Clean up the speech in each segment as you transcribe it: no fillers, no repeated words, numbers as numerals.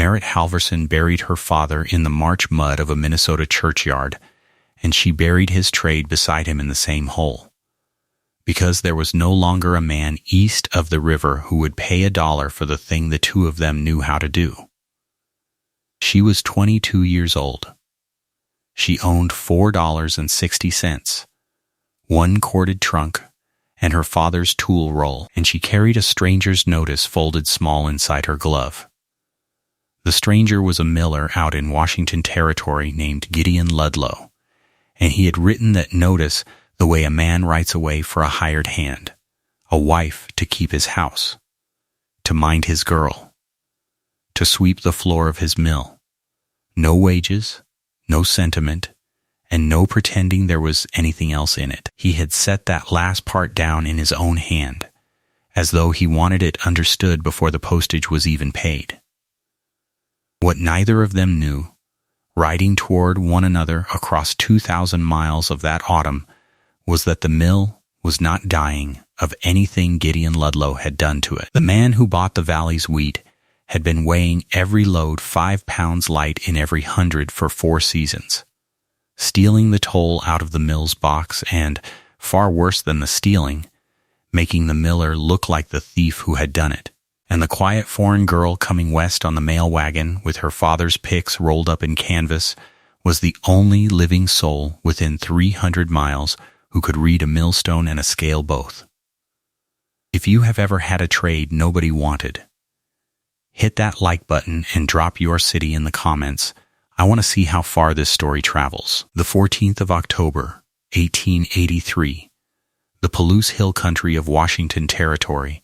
Merritt Halverson buried her father in the March mud of a Minnesota churchyard, and she buried his trade beside him in the same hole, because there was no longer a man east of the river who would pay $1 for the thing the two of them knew how to do. She was 22 years old. She owned $4.60, one corded trunk, and her father's tool roll, and she carried a stranger's notice folded small inside her glove. The stranger was a miller out in Washington Territory named Gideon Ludlow, and he had written that notice the way a man writes away for a hired hand, a wife to keep his house, to mind his girl, to sweep the floor of his mill. No wages, no sentiment, and no pretending there was anything else in it. He had set that last part down in his own hand, as though he wanted it understood before the postage was even paid. What neither of them knew, riding toward one another across 2,000 miles of that autumn, was that the mill was not dying of anything Gideon Ludlow had done to it. The man who bought the valley's wheat had been weighing every load 5 pounds light in every 100 for 4 seasons, stealing the toll out of the mill's box and, far worse than the stealing, making the miller look like the thief who had done it. And the quiet foreign girl coming west on the mail wagon with her father's picks rolled up in canvas was the only living soul within 300 miles who could read a millstone and a scale both. If you have ever had a trade nobody wanted, hit that like button and drop your city in the comments. I want to see how far this story travels. The 14th of October, 1883, the Palouse Hill country of Washington Territory,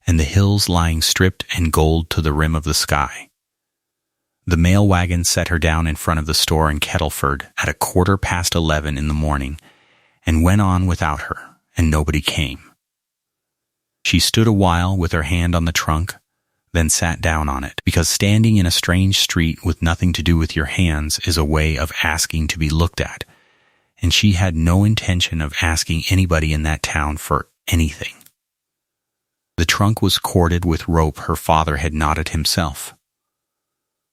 and the hills lying stripped and gold to the rim of the sky. The mail wagon set her down in front of the store in Kettleford at 11:15 in the morning and went on without her, and nobody came. She stood a while with her hand on the trunk, then sat down on it, because standing in a strange street with nothing to do with your hands is a way of asking to be looked at, and she had no intention of asking anybody in that town for anything. The trunk was corded with rope her father had knotted himself.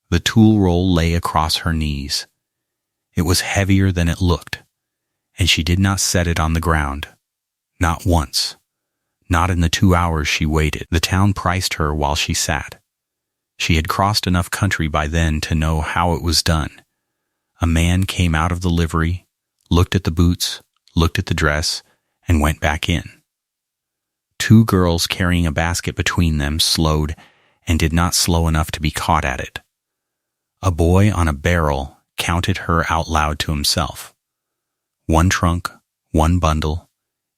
The tool roll lay across her knees. It was heavier than it looked, and she did not set it on the ground. Not once. Not in the 2 hours she waited. The town priced her while she sat. She had crossed enough country by then to know how it was done. A man came out of the livery, looked at the boots, looked at the dress, and went back in. 2 girls carrying a basket between them slowed and did not slow enough to be caught at it. A boy on a barrel counted her out loud to himself. 1 trunk, 1 bundle,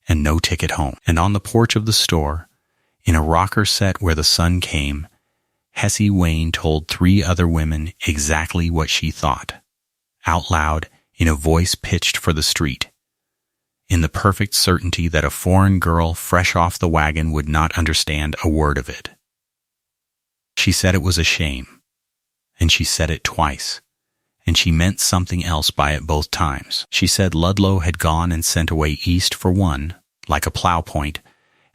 and no ticket home. And on the porch of the store, in a rocker set where the sun came, Hessie Wayne told 3 other women exactly what she thought, out loud in a voice pitched for the street, in the perfect certainty that a foreign girl fresh off the wagon would not understand a word of it. She said it was a shame, and she said it twice, and she meant something else by it both times. She said Ludlow had gone and sent away east for one, like a plow point,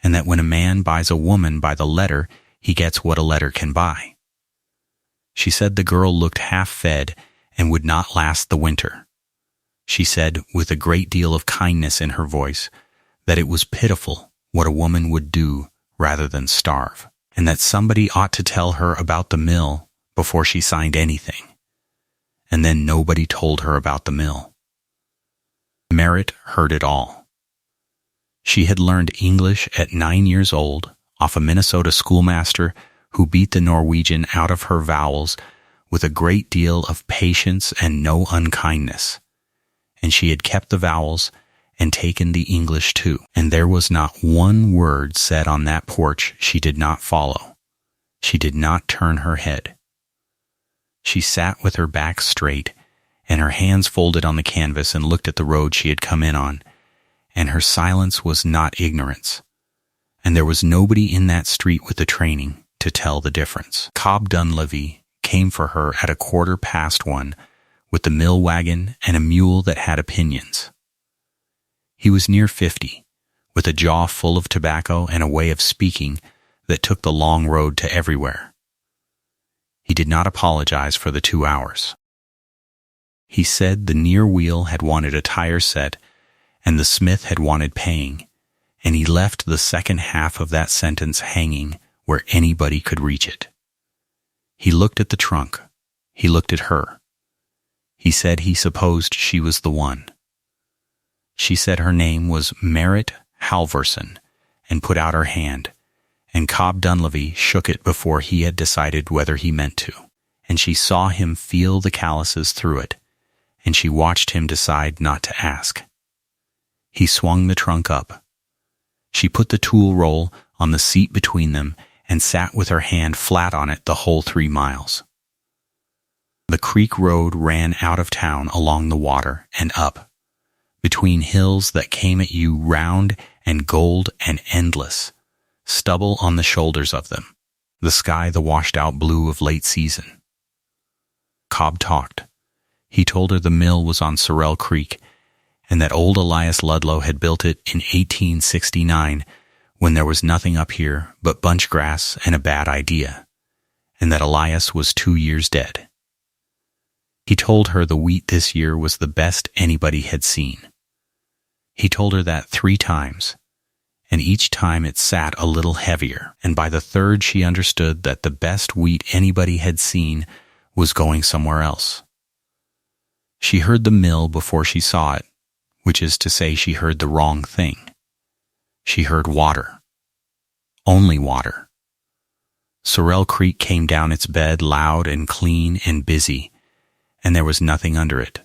and that when a man buys a woman by the letter, he gets what a letter can buy. She said the girl looked half-fed and would not last the winter. She said, with a great deal of kindness in her voice, that it was pitiful what a woman would do rather than starve, and that somebody ought to tell her about the mill before she signed anything. And then nobody told her about the mill. Merritt heard it all. She had learned English at 9 years old off a Minnesota schoolmaster who beat the Norwegian out of her vowels with a great deal of patience and no unkindness. And she had kept the vowels and taken the English too. And there was not one word said on that porch she did not follow. She did not turn her head. She sat with her back straight and her hands folded on the canvas and looked at the road she had come in on, and her silence was not ignorance. And there was nobody in that street with the training to tell the difference. Cobb Dunleavy came for her at 1:15 with the mill wagon and a mule that had opinions. He was near 50, with a jaw full of tobacco and a way of speaking that took the long road to everywhere. He did not apologize for the 2 hours. He said the near wheel had wanted a tire set and the smith had wanted paying, and he left the second half of that sentence hanging where anybody could reach it. He looked at the trunk. He looked at her. He said he supposed she was the one. She said her name was Merritt Halvorson and put out her hand, and Cobb Dunleavy shook it before he had decided whether he meant to, and she saw him feel the calluses through it, and she watched him decide not to ask. He swung the trunk up. She put the tool roll on the seat between them and sat with her hand flat on it the whole 3 miles. The creek road ran out of town along the water and up, between hills that came at you round and gold and endless, stubble on the shoulders of them, the sky the washed-out blue of late season. Cobb talked. He told her the mill was on Sorrel Creek, and that old Elias Ludlow had built it in 1869 when there was nothing up here but bunch grass and a bad idea, and that Elias was 2 years dead. He told her the wheat this year was the best anybody had seen. He told her that 3 times, and each time it sat a little heavier, and by the 3rd she understood that the best wheat anybody had seen was going somewhere else. She heard the mill before she saw it, which is to say she heard the wrong thing. She heard water. Only water. Sorrel Creek came down its bed loud and clean and busy, and there was nothing under it.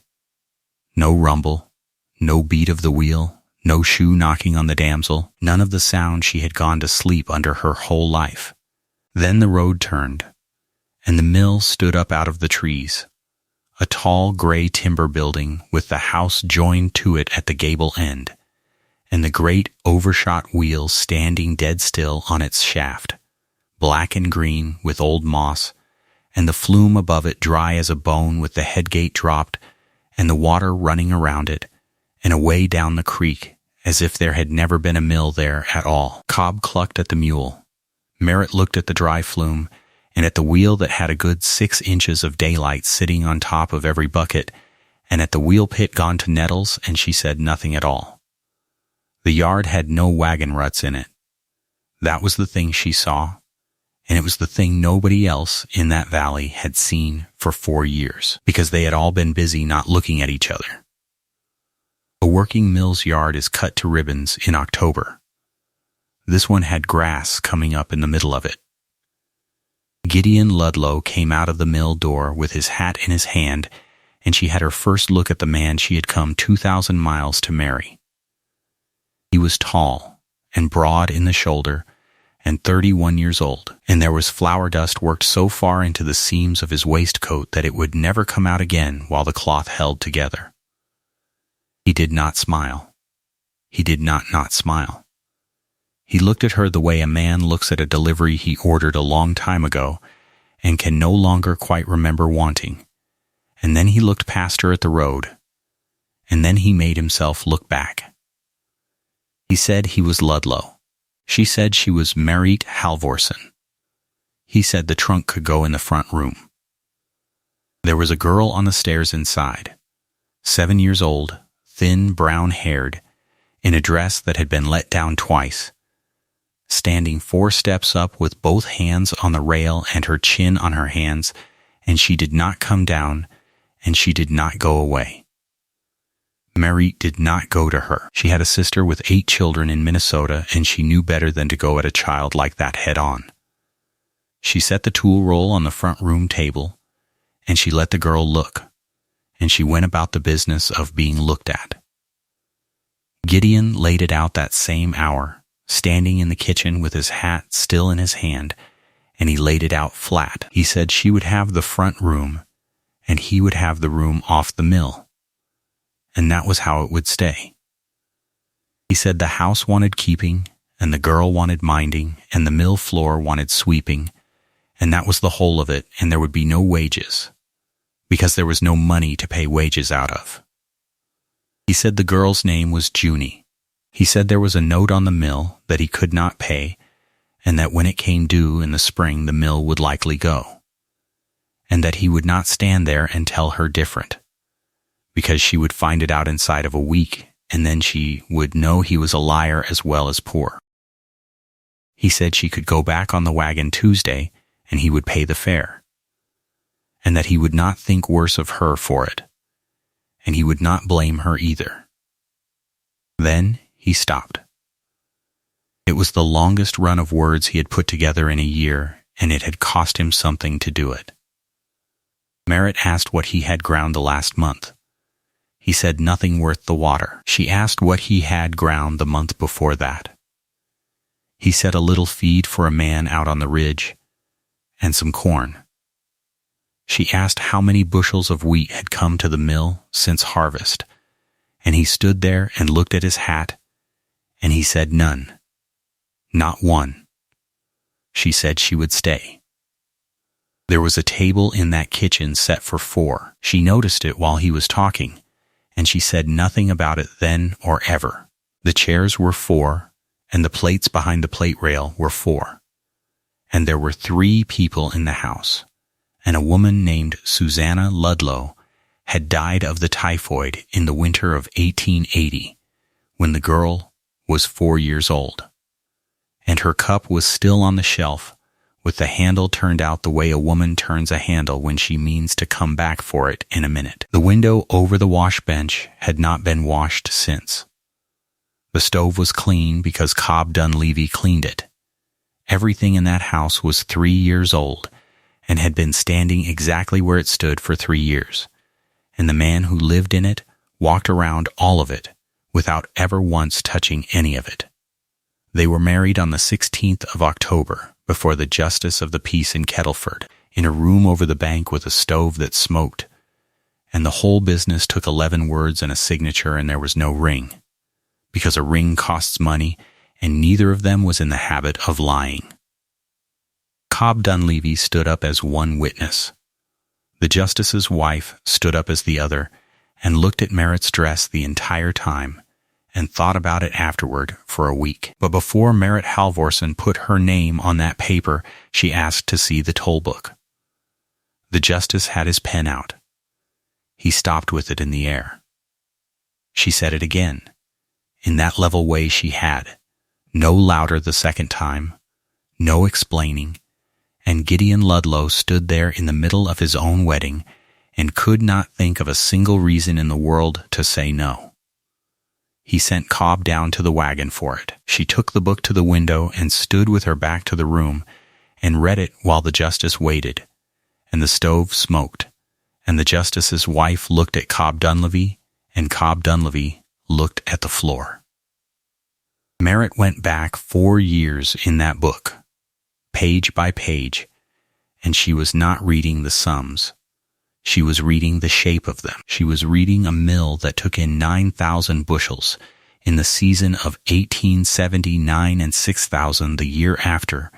No rumble, no beat of the wheel, no shoe knocking on the damsel, none of the sound she had gone to sleep under her whole life. Then the road turned, and the mill stood up out of the trees, a tall gray timber building with the house joined to it at the gable end, and the great overshot wheel standing dead still on its shaft, black and green with old moss, and the flume above it dry as a bone with the headgate dropped, and the water running around it, and away down the creek, as if there had never been a mill there at all. Cobb clucked at the mule. Merritt looked at the dry flume, and at the wheel that had a good 6 inches of daylight sitting on top of every bucket, and at the wheel pit gone to nettles, and she said nothing at all. The yard had no wagon ruts in it. That was the thing she saw, and it was the thing nobody else in that valley had seen for 4 years, because they had all been busy not looking at each other. A working mill's yard is cut to ribbons in October. This one had grass coming up in the middle of it. Gideon Ludlow came out of the mill door with his hat in his hand, and she had her first look at the man she had come 2,000 miles to marry. He was tall and broad in the shoulder and 31 years old, and there was flour dust worked so far into the seams of his waistcoat that it would never come out again while the cloth held together. He did not smile. He did not smile. He looked at her the way a man looks at a delivery he ordered a long time ago and can no longer quite remember wanting, and then he looked past her at the road, and then he made himself look back. He said he was Ludlow. She said she was Merritt Halvorson. He said the trunk could go in the front room. There was a girl on the stairs inside, 7 years old, thin, brown-haired, in a dress that had been let down twice, standing 4 steps up with both hands on the rail and her chin on her hands, and she did not come down, and she did not go away. Merritt did not go to her. She had a sister with 8 children in Minnesota, and she knew better than to go at a child like that head on. She set the tool roll on the front room table, and she let the girl look, and she went about the business of being looked at. Gideon laid it out that same hour, standing in the kitchen with his hat still in his hand, and he laid it out flat. He said she would have the front room, and he would have the room off the mill, and that was how it would stay. He said the house wanted keeping, and the girl wanted minding, and the mill floor wanted sweeping, and that was the whole of it, and there would be no wages, because there was no money to pay wages out of. He said the girl's name was Junie. He said there was a note on the mill that he could not pay, and that when it came due in the spring the mill would likely go. and that he would not stand there and tell her different, because she would find it out inside of a week, and then she would know he was a liar as well as poor. He said she could go back on the wagon Tuesday, and he would pay the fare, and that he would not think worse of her for it, and he would not blame her either. Then he stopped. It was the longest run of words he had put together in a year, and it had cost him something to do it. Merritt asked what he had ground the last month. He said nothing worth the water. She asked what he had ground the month before that. He said a little feed for a man out on the ridge, and some corn. She asked how many bushels of wheat had come to the mill since harvest, and he stood there and looked at his hat, and he said none. Not one. She said she would stay. There was a table in that kitchen set for 4. She noticed it while he was talking, and she said nothing about it then or ever. The chairs were 4, and the plates behind the plate rail were 4. And there were 3 people in the house, and a woman named Susanna Ludlow had died of the typhoid in the winter of 1880, when the girl was 4 years old. And her cup was still on the shelf, with the handle turned out the way a woman turns a handle when she means to come back for it in a minute. The window over the wash bench had not been washed since. The stove was clean because Cobb Dunleavy cleaned it. Everything in that house was 3 years old and had been standing exactly where it stood for 3 years, and the man who lived in it walked around all of it without ever once touching any of it. They were married on the 16th of October before the Justice of the Peace in Kettleford, in a room over the bank with a stove that smoked, and the whole business took 11 words and a signature, and there was no ring, because a ring costs money, and neither of them was in the habit of lying. Cobb Dunleavy stood up as one witness. The justice's wife stood up as the other, and looked at Merritt's dress the entire time, and thought about it afterward for a week. But before Merritt Halvorsen put her name on that paper, she asked to see the toll book. The justice had his pen out. He stopped with it in the air. She said it again, in that level way she had, no louder the second time, no explaining, and Gideon Ludlow stood there in the middle of his own wedding and could not think of a single reason in the world to say no. He sent Cobb down to the wagon for it. She took the book to the window and stood with her back to the room and read it while the justice waited, and the stove smoked, and the justice's wife looked at Cobb Dunleavy, and Cobb Dunleavy looked at the floor. Merritt went back 4 years in that book, page by page, and she was not reading the sums. She was reading the shape of them. She was reading a mill that took in 9,000 bushels in the season of 1879 and 6,000 the year after,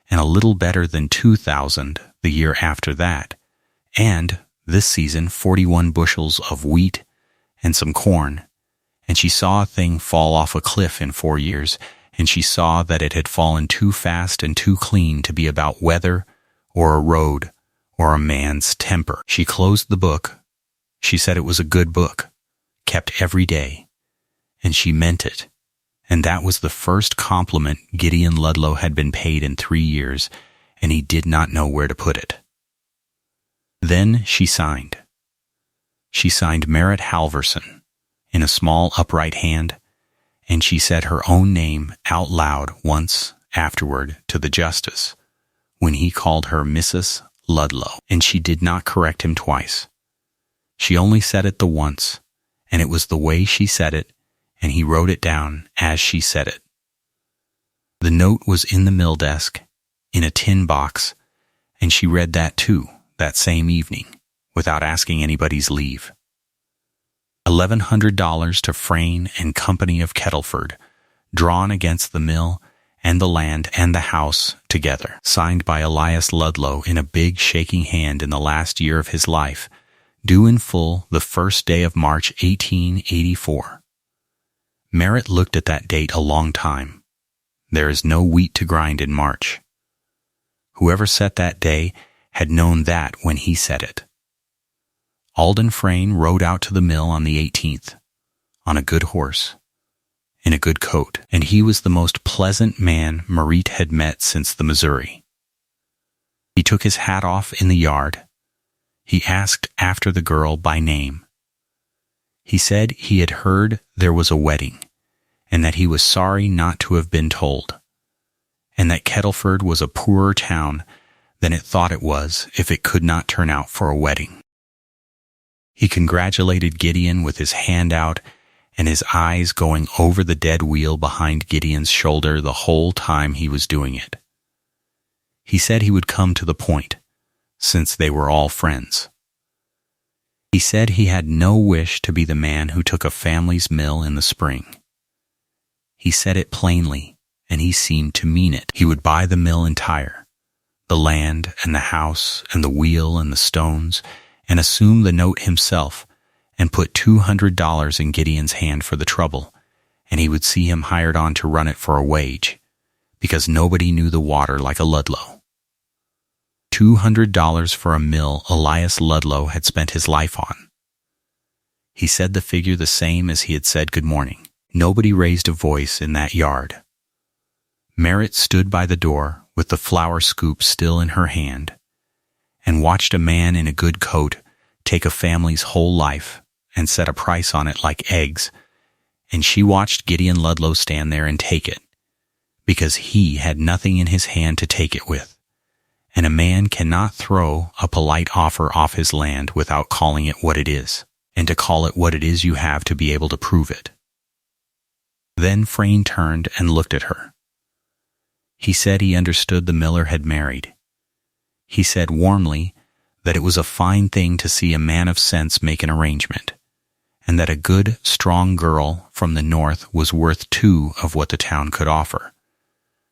and a little better than 2,000 the year after that, and this season 41 bushels of wheat and some corn. And she saw a thing fall off a cliff in 4 years, and she saw that it had fallen too fast and too clean to be about weather or a road or a man's temper. She closed the book. She said it was a good book, kept every day, and she meant it. And that was the first compliment Gideon Ludlow had been paid in 3 years, and he did not know where to put it. Then she signed. She signed Merritt Halvorsen in a small upright hand, and she said her own name out loud once afterward to the justice when he called her Mrs. Ludlow, and she did not correct him twice. She only said it the once, and it was the way she said it, and he wrote it down as she said it. The note was in the mill desk, in a tin box, and she read that too, that same evening, without asking anybody's leave. $1,100 to Frayne and Company of Kettleford, drawn against the mill and the land and the house together, signed by Elias Ludlow in a big shaking hand in the last year of his life, due in full the first day of March 1884. Merritt looked at that date a long time. There is no wheat to grind in March. Whoever set that day had known that when he said it. Alden Frayne rode out to the mill on the 18th, on a good horse, in a good coat, and he was the most pleasant man Marit had met since the Missouri. He took his hat off in the yard. He asked after the girl by name. He said he had heard there was a wedding, and that he was sorry not to have been told, and that Kettleford was a poorer town than it thought it was if it could not turn out for a wedding. He congratulated Gideon with his hand out and his eyes going over the dead wheel behind Gideon's shoulder the whole time he was doing it. He said he would come to the point, since they were all friends. He said he had no wish to be the man who took a family's mill in the spring. He said it plainly, and he seemed to mean it. He would buy the mill entire, the land and the house and the wheel and the stones, and assume the note himself, and put $200 in Gideon's hand for the trouble, and he would see him hired on to run it for a wage, because nobody knew the water like a Ludlow. $200 for a mill Elias Ludlow had spent his life on. He said the figure the same as he had said good morning. Nobody raised a voice in that yard. Merritt stood by the door with the flour scoop still in her hand, and watched a man in a good coat take a family's whole life and set a price on it like eggs, and she watched Gideon Ludlow stand there and take it, because he had nothing in his hand to take it with, and a man cannot throw a polite offer off his land without calling it what it is, and to call it what it is you have to be able to prove it. Then Frayne turned and looked at her. He said he understood the miller had married. He said warmly that it was a fine thing to see a man of sense make an arrangement, and that a good, strong girl from the north was worth 2 of what the town could offer,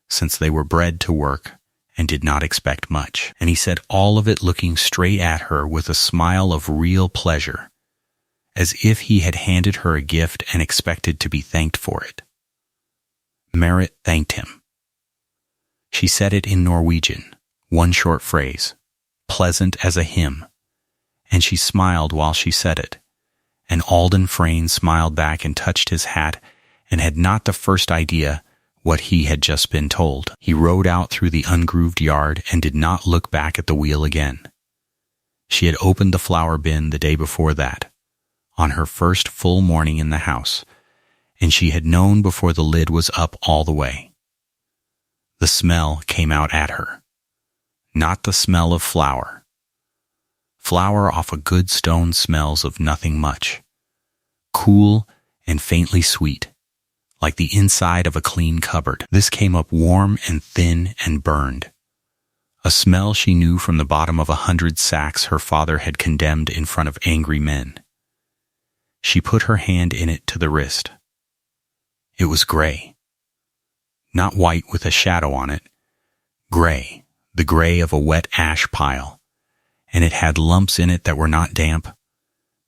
since they were bred to work and did not expect much. And he said all of it looking straight at her with a smile of real pleasure, as if he had handed her a gift and expected to be thanked for it. Merritt thanked him. She said it in Norwegian, one short phrase, pleasant as a hymn, and she smiled while she said it, and Alden Frayne smiled back and touched his hat and had not the first idea what he had just been told. He rode out through the ungrooved yard and did not look back at the wheel again. She had opened the flour bin the day before that, on her first full morning in the house, and she had known before the lid was up all the way. The smell came out at her. Not the smell of flour. Flour off a good stone smells of nothing much. Cool and faintly sweet, like the inside of a clean cupboard. This came up warm and thin and burned. A smell she knew from the bottom of 100 sacks her father had condemned in front of angry men. She put her hand in it to the wrist. It was gray. Not white with a shadow on it. Gray, the gray of a wet ash pile. And it had lumps in it that were not damp.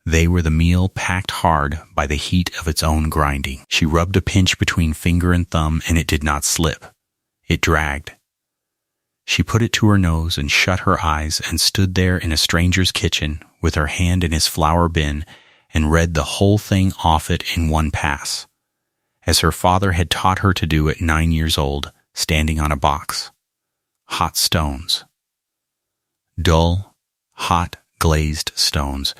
They were the meal packed hard by the heat of its own grinding. She rubbed a pinch between finger and thumb, and it did not slip. It dragged. She put it to her nose and shut her eyes and stood there in a stranger's kitchen with her hand in his flour bin and read the whole thing off it in one pass, as her father had taught her to do at 9 years old, standing on a box. Hot stones. Dull, hot, glazed stones,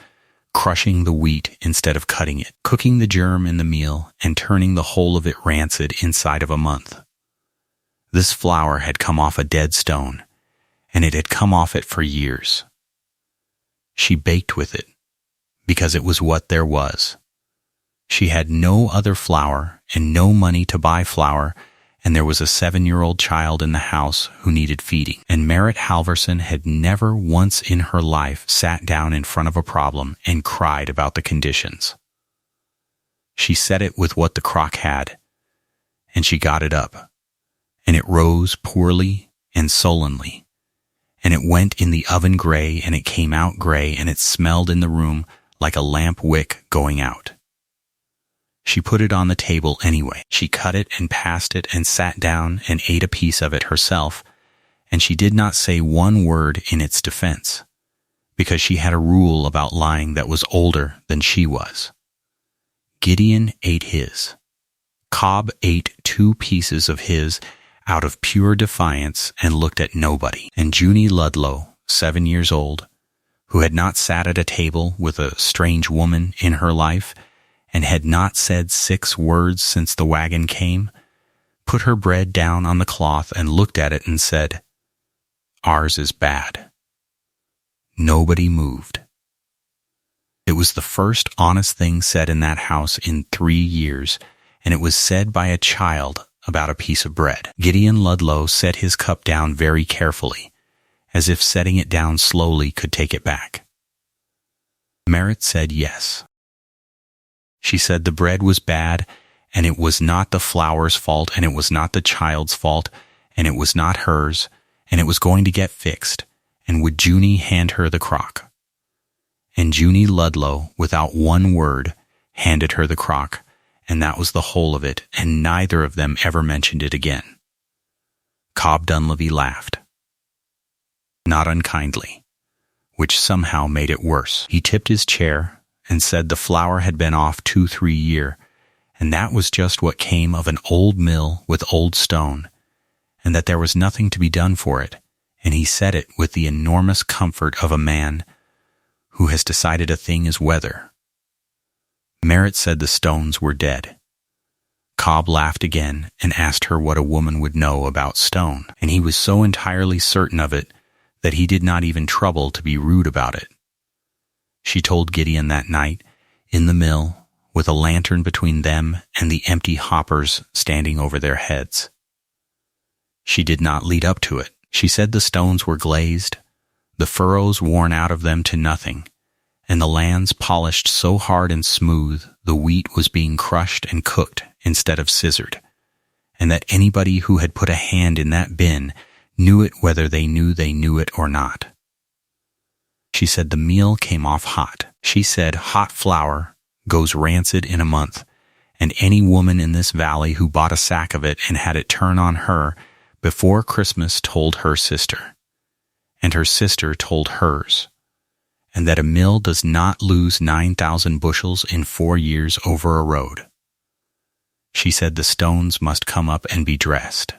crushing the wheat instead of cutting it, cooking the germ in the meal and turning the whole of it rancid inside of a month. This flour had come off a dead stone, and it had come off it for years. She baked with it, because it was what there was. She had no other flour and no money to buy flour, and there was a 7-year-old child in the house who needed feeding. And Merritt Halverson had never once in her life sat down in front of a problem and cried about the conditions. She set it with what the crock had, and she got it up, and it rose poorly and sullenly, and it went in the oven gray, and it came out gray, and it smelled in the room like a lamp wick going out. She put it on the table anyway. She cut it and passed it and sat down and ate a piece of it herself, and she did not say one word in its defense, because she had a rule about lying that was older than she was. Gideon ate his. Cobb ate 2 pieces of his out of pure defiance and looked at nobody. And Junie Ludlow, 7 years old, who had not sat at a table with a strange woman in her life and had not said 6 words since the wagon came, put her bread down on the cloth and looked at it and said, "Ours is bad." Nobody moved. It was the first honest thing said in that house in 3 years, and it was said by a child about a piece of bread. Gideon Ludlow set his cup down very carefully, as if setting it down slowly could take it back. Merritt said yes. She said the bread was bad, and it was not the flour's fault, and it was not the child's fault, and it was not hers, and it was going to get fixed, and would Junie hand her the crock? And Junie Ludlow, without one word, handed her the crock, and that was the whole of it, and neither of them ever mentioned it again. Cobb Dunleavy laughed. Not unkindly, which somehow made it worse. He tipped his chair and said the flour had been off 2-3 years, and that was just what came of an old mill with old stone, and that there was nothing to be done for it, and he said it with the enormous comfort of a man who has decided a thing is weather. Merritt said the stones were dead. Cobb laughed again and asked her what a woman would know about stone, and he was so entirely certain of it that he did not even trouble to be rude about it. She told Gideon that night, in the mill, with a lantern between them and the empty hoppers standing over their heads. She did not lead up to it. She said the stones were glazed, the furrows worn out of them to nothing, and the lands polished so hard and smooth the wheat was being crushed and cooked instead of scissored, and that anybody who had put a hand in that bin knew it whether they knew it or not. She said the meal came off hot. She said hot flour goes rancid in a month, and any woman in this valley who bought a sack of it and had it turn on her before Christmas told her sister, and her sister told hers, and that a mill does not lose 9,000 bushels in 4 years over a road. She said the stones must come up and be dressed.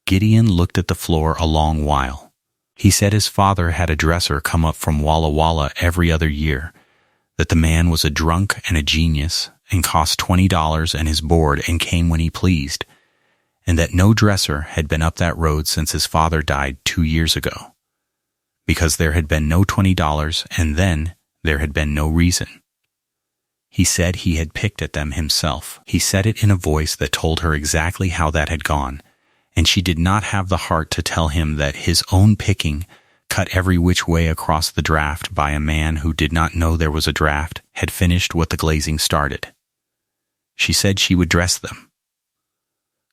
Gideon looked at the floor a long while. He said his father had a dresser come up from Walla Walla every other year, that the man was a drunk and a genius and cost $20 and his board and came when he pleased, and that no dresser had been up that road since his father died 2 years ago, because there had been no $20 and then there had been no reason. He said he had picked at them himself. He said it in a voice that told her exactly how that had gone, and she did not have the heart to tell him that his own picking, cut every which way across the draft by a man who did not know there was a draft, had finished what the glazing started. She said she would dress them.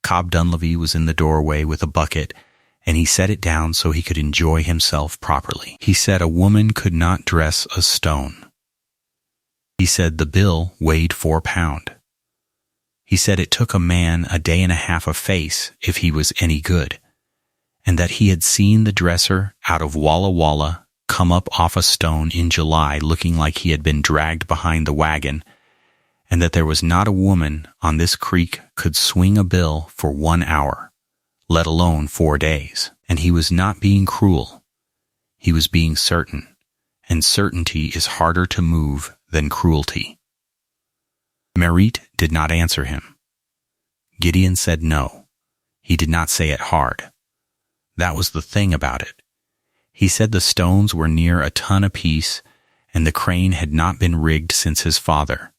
Cobb Dunleavy was in the doorway with a bucket, and he set it down so he could enjoy himself properly. He said a woman could not dress a stone. He said the bill weighed 4 pounds. He said it took a man a day and a half a face if he was any good, and that he had seen the dresser out of Walla Walla come up off a stone in July looking like he had been dragged behind the wagon, and that there was not a woman on this creek could swing a bill for 1 hour, let alone 4 days. And he was not being cruel. He was being certain, and certainty is harder to move than cruelty. Merritt did not answer him. Gideon said no. He did not say it hard. That was the thing about it. He said the stones were near a ton apiece, and the crane had not been rigged since his father,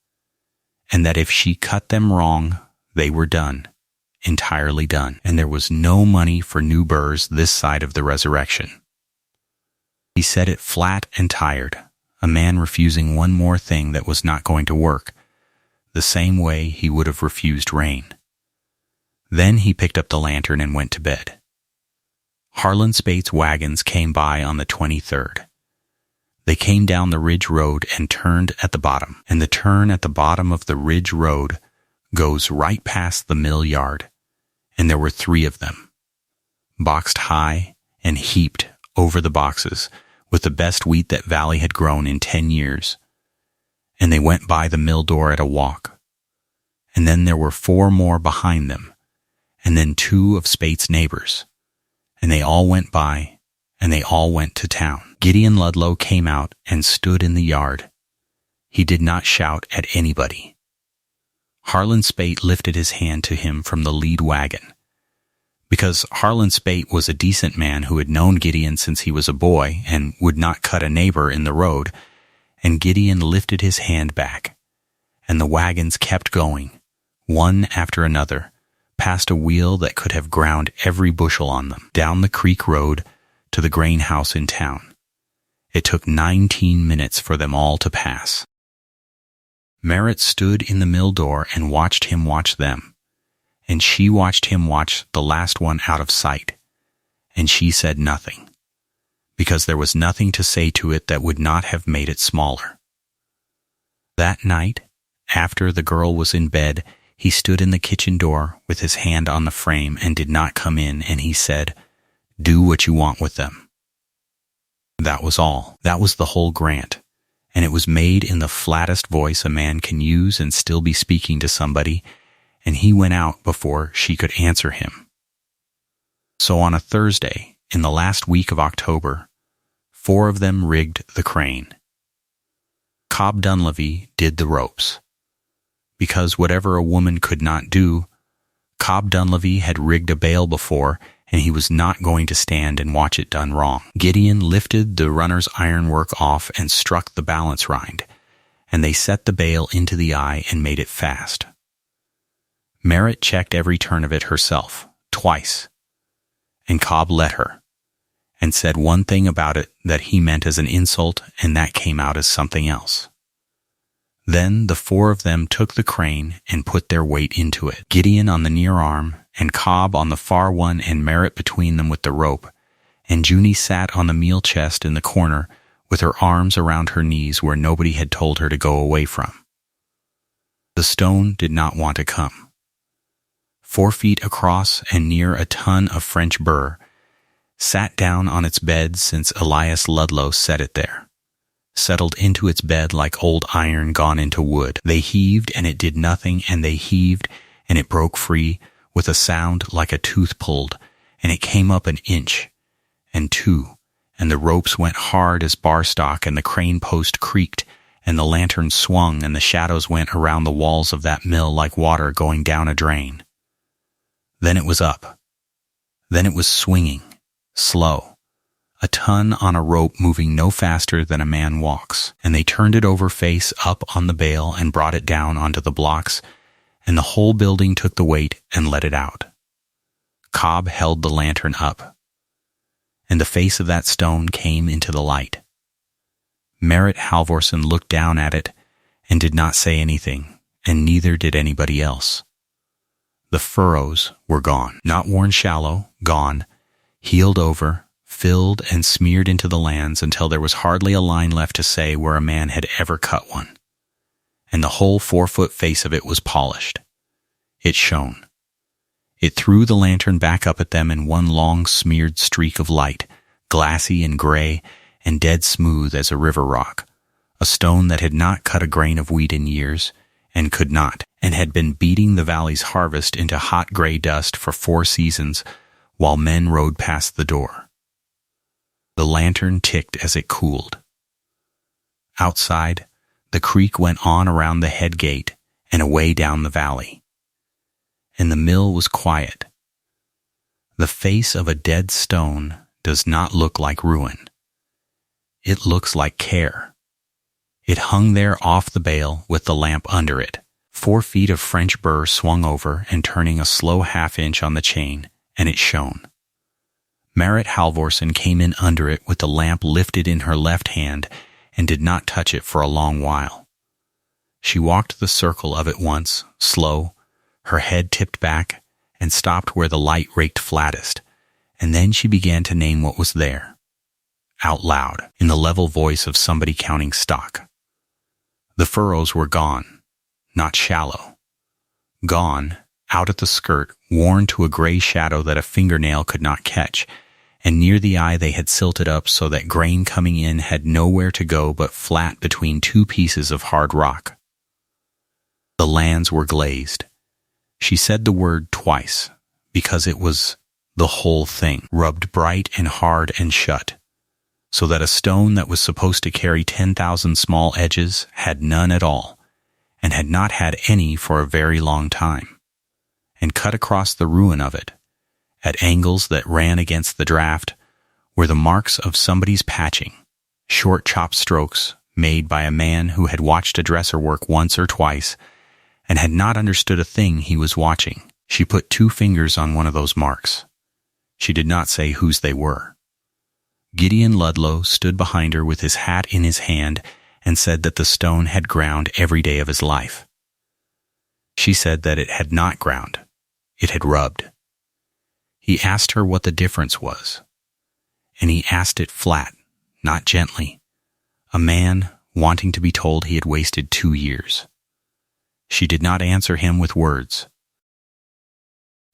and that if she cut them wrong, they were done, entirely done, and there was no money for new burrs this side of the resurrection. He said it flat and tired, a man refusing one more thing that was not going to work, the same way he would have refused rain. Then he picked up the lantern and went to bed. Harlan Spate's wagons came by on the 23rd. They came down the ridge road and turned at the bottom, and the turn at the bottom of the ridge road goes right past the mill yard, and there were 3 of them. boxed high and heaped over the boxes with the best wheat that valley had grown in 10 years. And they went by the mill door at a walk. And then there were 4 more behind them, and then 2 of Spate's neighbors. And they all went by, and they all went to town. Gideon Ludlow came out and stood in the yard. He did not shout at anybody. Harlan Spate lifted his hand to him from the lead wagon. Because Harlan Spate was a decent man who had known Gideon since he was a boy and would not cut a neighbor in the road, and Gideon lifted his hand back, and the wagons kept going, one after another, past a wheel that could have ground every bushel on them, down the creek road to the grain house in town. It took 19 minutes for them all to pass. Merritt stood in the mill door and watched him watch them, and she watched him watch the last one out of sight, and she said nothing, because there was nothing to say to it that would not have made it smaller. That night, after the girl was in bed, he stood in the kitchen door with his hand on the frame and did not come in, and he said, "Do what you want with them." That was all. That was the whole grant, and it was made in the flattest voice a man can use and still be speaking to somebody, and he went out before she could answer him. So on a Thursday, in the last week of October, 4 of them rigged the crane. Cobb Dunleavy did the ropes. Because whatever a woman could not do, Cobb Dunleavy had rigged a bale before, and he was not going to stand and watch it done wrong. Gideon lifted the runner's ironwork off and struck the balance rind, and they set the bale into the eye and made it fast. Merritt checked every turn of it herself, twice, and Cobb let her, and said one thing about it that he meant as an insult, and that came out as something else. Then the 4 of them took the crane and put their weight into it, Gideon on the near arm, and Cobb on the far one, and Merritt between them with the rope, and Junie sat on the meal chest in the corner with her arms around her knees where nobody had told her to go away from. The stone did not want to come. 4 feet across and near a ton of French burr, sat down on its bed since Elias Ludlow set it there, settled into its bed like old iron gone into wood. They heaved and it did nothing, and they heaved and it broke free with a sound like a tooth pulled, and it came up 1 inch, and 2, and the ropes went hard as bar stock, and the crane post creaked, and the lantern swung, and the shadows went around the walls of that mill like water going down a drain. Then it was up. Then it was swinging, slow, a ton on a rope moving no faster than a man walks, and they turned it over face up on the bale and brought it down onto the blocks, and the whole building took the weight and let it out. Cobb held the lantern up, and the face of that stone came into the light. Merritt Halvorsen looked down at it and did not say anything, and neither did anybody else. The furrows were gone, not worn shallow, gone, healed over, filled and smeared into the lands until there was hardly a line left to say where a man had ever cut one. And the whole 4-foot face of it was polished. It shone. It threw the lantern back up at them in one long smeared streak of light, glassy and gray and dead smooth as a river rock, a stone that had not cut a grain of wheat in years, and could not, and had been beating the valley's harvest into hot gray dust for 4 seasons while men rode past the door. The lantern ticked as it cooled. Outside, the creek went on around the head gate and away down the valley. And the mill was quiet. The face of a dead stone does not look like ruin. It looks like care. It hung there off the bale with the lamp under it. 4 feet of French burr swung over and turning a slow half-inch on the chain, and it shone. Merritt Halvorsen came in under it with the lamp lifted in her left hand and did not touch it for a long while. She walked the circle of it once, slow, her head tipped back, and stopped where the light raked flattest, and then she began to name what was there, out loud, in the level voice of somebody counting stock. The furrows were gone, not shallow, gone, out at the skirt, worn to a gray shadow that a fingernail could not catch, and near the eye they had silted up so that grain coming in had nowhere to go but flat between two pieces of hard rock. The lands were glazed. She said the word twice, because it was the whole thing, rubbed bright and hard and shut, so that a stone that was supposed to carry 10,000 small edges had none at all, and had not had any for a very long time, and cut across the ruin of it, at angles that ran against the draft, were the marks of somebody's patching, short chopped strokes made by a man who had watched a dresser work once or twice and had not understood a thing he was watching. She put 2 fingers on one of those marks. She did not say whose they were. Gideon Ludlow stood behind her with his hat in his hand and said that the stone had ground every day of his life. She said that it had not ground. It had rubbed. He asked her what the difference was, and he asked it flat, not gently, a man wanting to be told he had wasted 2 years. She did not answer him with words.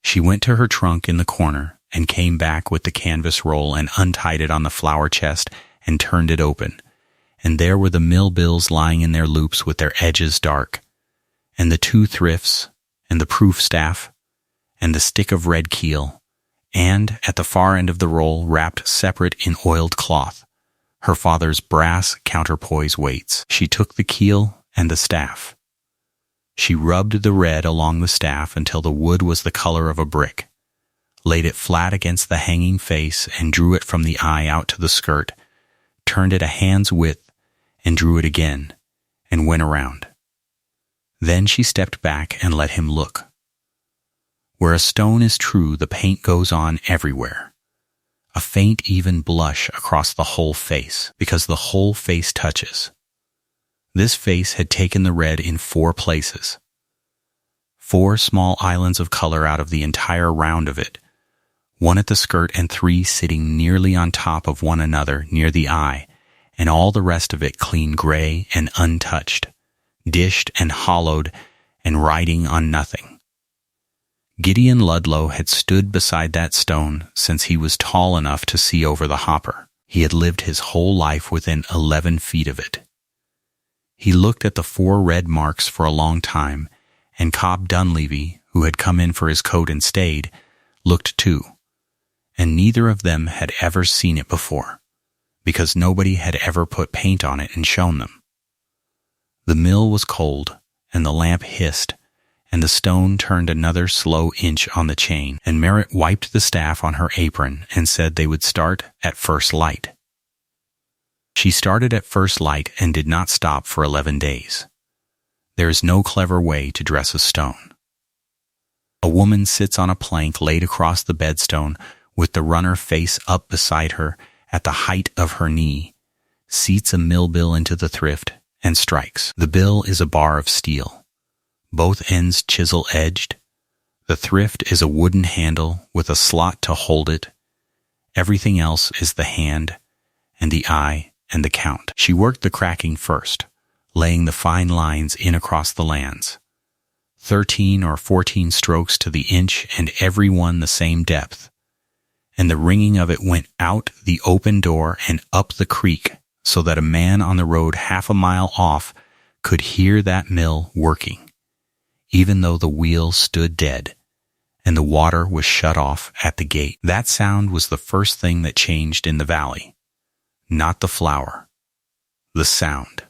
She went to her trunk in the corner and came back with the canvas roll and untied it on the flour chest and turned it open, and there were the mill bills lying in their loops with their edges dark, and the 2 thrifts, and the proof staff, and the stick of red keel, and, at the far end of the roll, wrapped separate in oiled cloth, her father's brass counterpoise weights. She took the keel and the staff. She rubbed the red along the staff until the wood was the color of a brick, laid it flat against the hanging face and drew it from the eye out to the skirt, turned it a hand's width and drew it again, and went around. Then she stepped back and let him look. Where a stone is true, the paint goes on everywhere. A faint, even blush across the whole face, because the whole face touches. This face had taken the red in 4 places. 4 small islands of color out of the entire round of it, 1 at the skirt and 3 sitting nearly on top of one another near the eye, and all the rest of it clean gray and untouched, dished and hollowed and riding on nothing. Gideon Ludlow had stood beside that stone since he was tall enough to see over the hopper. He had lived his whole life within 11 feet of it. He looked at the 4 red marks for a long time, and Cobb Dunleavy, who had come in for his coat and stayed, looked too, and neither of them had ever seen it before, because nobody had ever put paint on it and shown them. The mill was cold, and the lamp hissed, and the stone turned another slow inch on the chain, and Merritt wiped the staff on her apron and said they would start at first light. She started at first light and did not stop for 11 days. There is no clever way to dress a stone. A woman sits on a plank laid across the bedstone with the runner face up beside her at the height of her knee, seats a mill bill into the thrift, and strikes. The bill is a bar of steel, both ends chisel-edged. The thrift is a wooden handle with a slot to hold it. Everything else is the hand and the eye and the count. She worked the cracking first, laying the fine lines in across the lands. 13 or 14 strokes to the inch and every one the same depth. And the ringing of it went out the open door and up the creek so that a man on the road half a mile off could hear that mill working, even though the wheel stood dead and the water was shut off at the gate. That sound was the first thing that changed in the valley. Not the flour, the sound.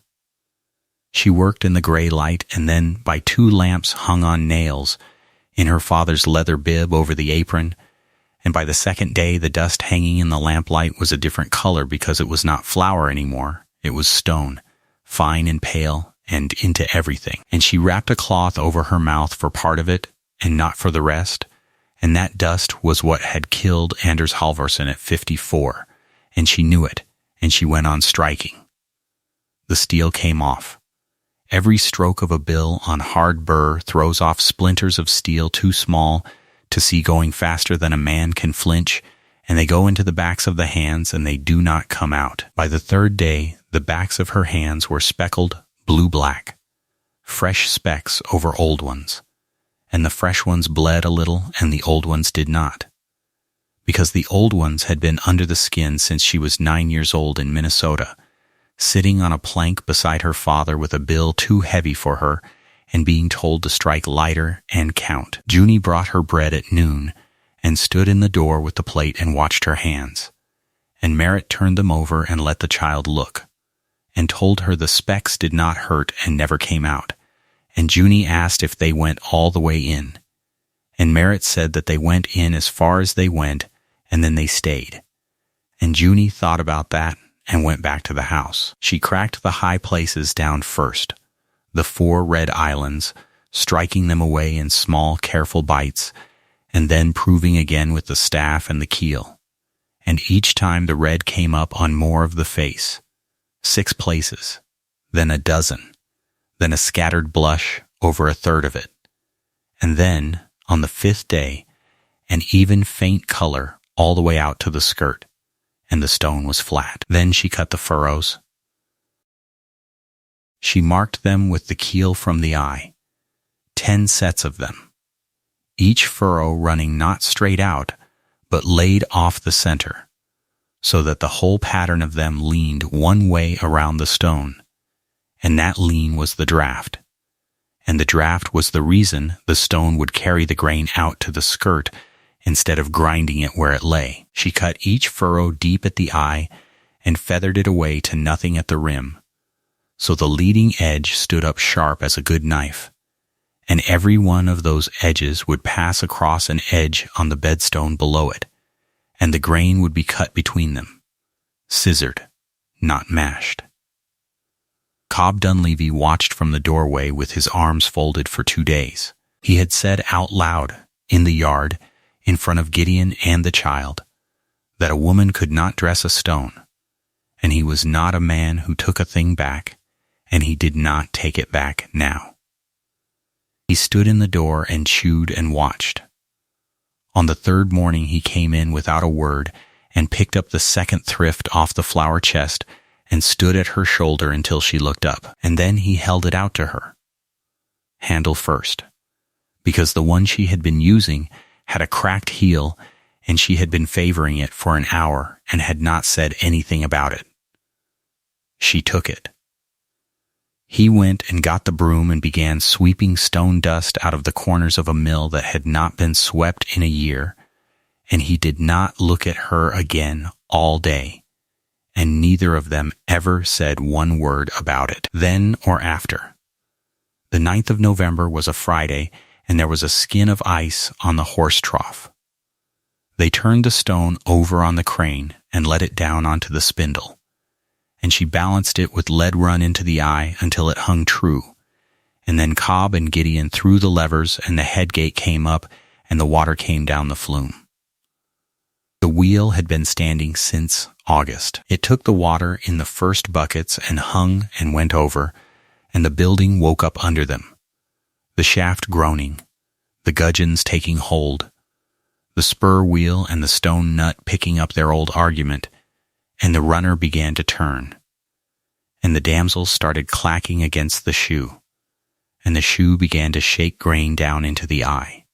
She worked in the gray light and then by 2 lamps hung on nails in her father's leather bib over the apron, and by the second day the dust hanging in the lamplight was a different color because it was not flour anymore, it was stone, fine and pale and into everything. And she wrapped a cloth over her mouth for part of it and not for the rest, and that dust was what had killed Anders Halvorsen at 54, and she knew it. And she went on striking. The steel came off. Every stroke of a bill on hard burr throws off splinters of steel too small to see going faster than a man can flinch, and they go into the backs of the hands and they do not come out. By the 3rd day, the backs of her hands were speckled blue-black, fresh specks over old ones, and the fresh ones bled a little and the old ones did not. Because the old ones had been under the skin since she was 9 years old in Minnesota, sitting on a plank beside her father with a bill too heavy for her and being told to strike lighter and count. Junie brought her bread at noon and stood in the door with the plate and watched her hands. And Merritt turned them over and let the child look, and told her the specks did not hurt and never came out. And Junie asked if they went all the way in. And Merritt said that they went in as far as they went, and then they stayed. And Junie thought about that and went back to the house. She cracked the high places down first, the 4 red islands, striking them away in small, careful bites, and then proving again with the staff and the keel. And each time the red came up on more of the face, 6 places, then a dozen, then a scattered blush over a third of it. And then, on the 5th day, an even faint color all the way out to the skirt, and the stone was flat. Then she cut the furrows. She marked them with the keel from the eye, 10 sets of them, each furrow running not straight out, but laid off the center, so that the whole pattern of them leaned one way around the stone, and that lean was the draft. And the draft was the reason the stone would carry the grain out to the skirt instead of grinding it where it lay. She cut each furrow deep at the eye and feathered it away to nothing at the rim, so the leading edge stood up sharp as a good knife, and every one of those edges would pass across an edge on the bedstone below it, and the grain would be cut between them, scissored, not mashed. Cobb Dunleavy watched from the doorway with his arms folded for 2 days. He had said out loud, in the yard, in front of Gideon and the child, that a woman could not dress a stone, and he was not a man who took a thing back, and he did not take it back now. He stood in the door and chewed and watched. On the 3rd morning he came in without a word and picked up the 2nd thrift off the flour chest and stood at her shoulder until she looked up, and then he held it out to her, handle first, because the one she had been using had a cracked heel and she had been favoring it for an hour and had not said anything about it. She took it. He went and got the broom and began sweeping stone dust out of the corners of a mill that had not been swept in a year, and he did not look at her again all day, and neither of them ever said one word about it, then or after. The 9th of November was a Friday, and there was a skin of ice on the horse trough. They turned the stone over on the crane and let it down onto the spindle, and she balanced it with lead run into the eye until it hung true, and then Cobb and Gideon threw the levers and the head gate came up and the water came down the flume. The wheel had been standing since August. It took the water in the first buckets and hung and went over, and the building woke up under them, the shaft groaning, the gudgeons taking hold, the spur wheel and the stone nut picking up their old argument, and the runner began to turn, and the damsels started clacking against the shoe, and the shoe began to shake grain down into the eye.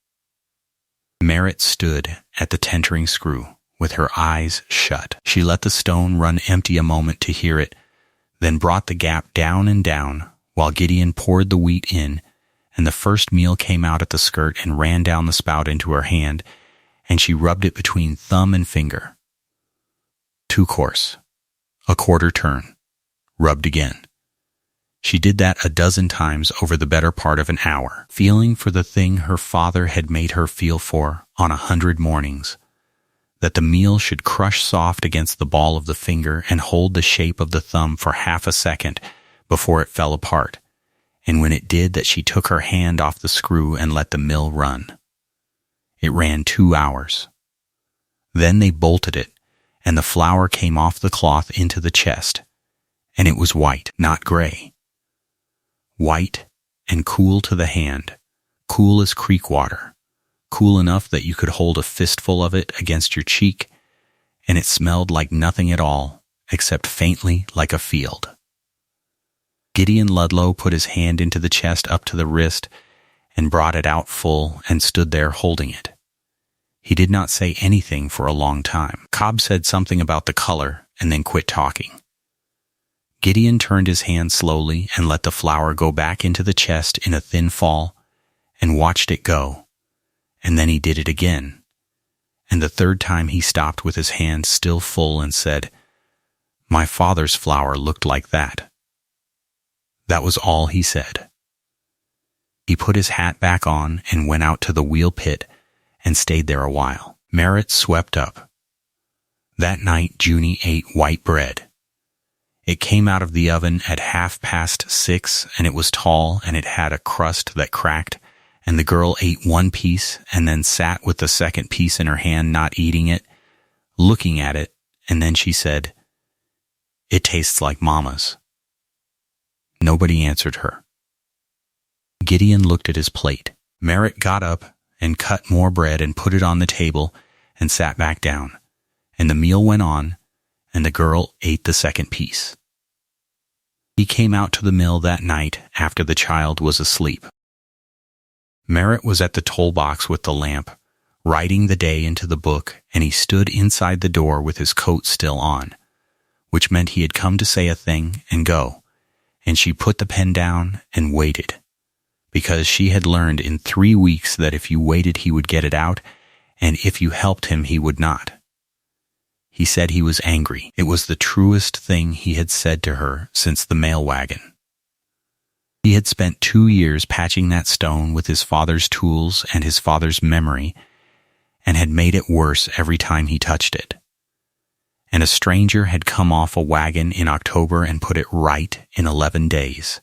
Merritt stood at the tentering screw, with her eyes shut. She let the stone run empty a moment to hear it, then brought the gap down and down, while Gideon poured the wheat in, and the first meal came out at the skirt and ran down the spout into her hand, and she rubbed it between thumb and finger. 2 course, a quarter turn, rubbed again. She did that a dozen times over the better part of an hour, feeling for the thing her father had made her feel for on 100 mornings, that the meal should crush soft against the ball of the finger and hold the shape of the thumb for half a second before it fell apart, and when it did that she took her hand off the screw and let the mill run. It ran 2 hours. Then they bolted it, and the flour came off the cloth into the chest, and it was white, not gray. White and cool to the hand, cool as creek water, cool enough that you could hold a fistful of it against your cheek, and it smelled like nothing at all, except faintly like a field. Gideon Ludlow put his hand into the chest up to the wrist, and brought it out full and stood there holding it. He did not say anything for a long time. Cobb said something about the color and then quit talking. Gideon turned his hand slowly and let the flower go back into the chest in a thin fall and watched it go, and then he did it again. And the third time he stopped with his hand still full and said, "My father's flower looked like that." That was all he said. He put his hat back on and went out to the wheel pit and stayed there a while. Merritt swept up. That night Junie ate white bread. It came out of the oven at 6:30, and it was tall and it had a crust that cracked, and the girl ate one piece and then sat with the second piece in her hand, not eating it, looking at it, and then she said, "It tastes like Mama's." Nobody answered her. Gideon looked at his plate. Merritt got up and cut more bread and put it on the table and sat back down, and the meal went on, and the girl ate the second piece. He came out to the mill that night after the child was asleep. Merritt was at the toll box with the lamp, writing the day into the book, and he stood inside the door with his coat still on, which meant he had come to say a thing and go, and she put the pen down and waited, because she had learned in 3 weeks that if you waited he would get it out, and if you helped him he would not. He said he was angry. It was the truest thing he had said to her since the mail wagon. He had spent 2 years patching that stone with his father's tools and his father's memory, and had made it worse every time he touched it. And a stranger had come off a wagon in October and put it right in 11 days.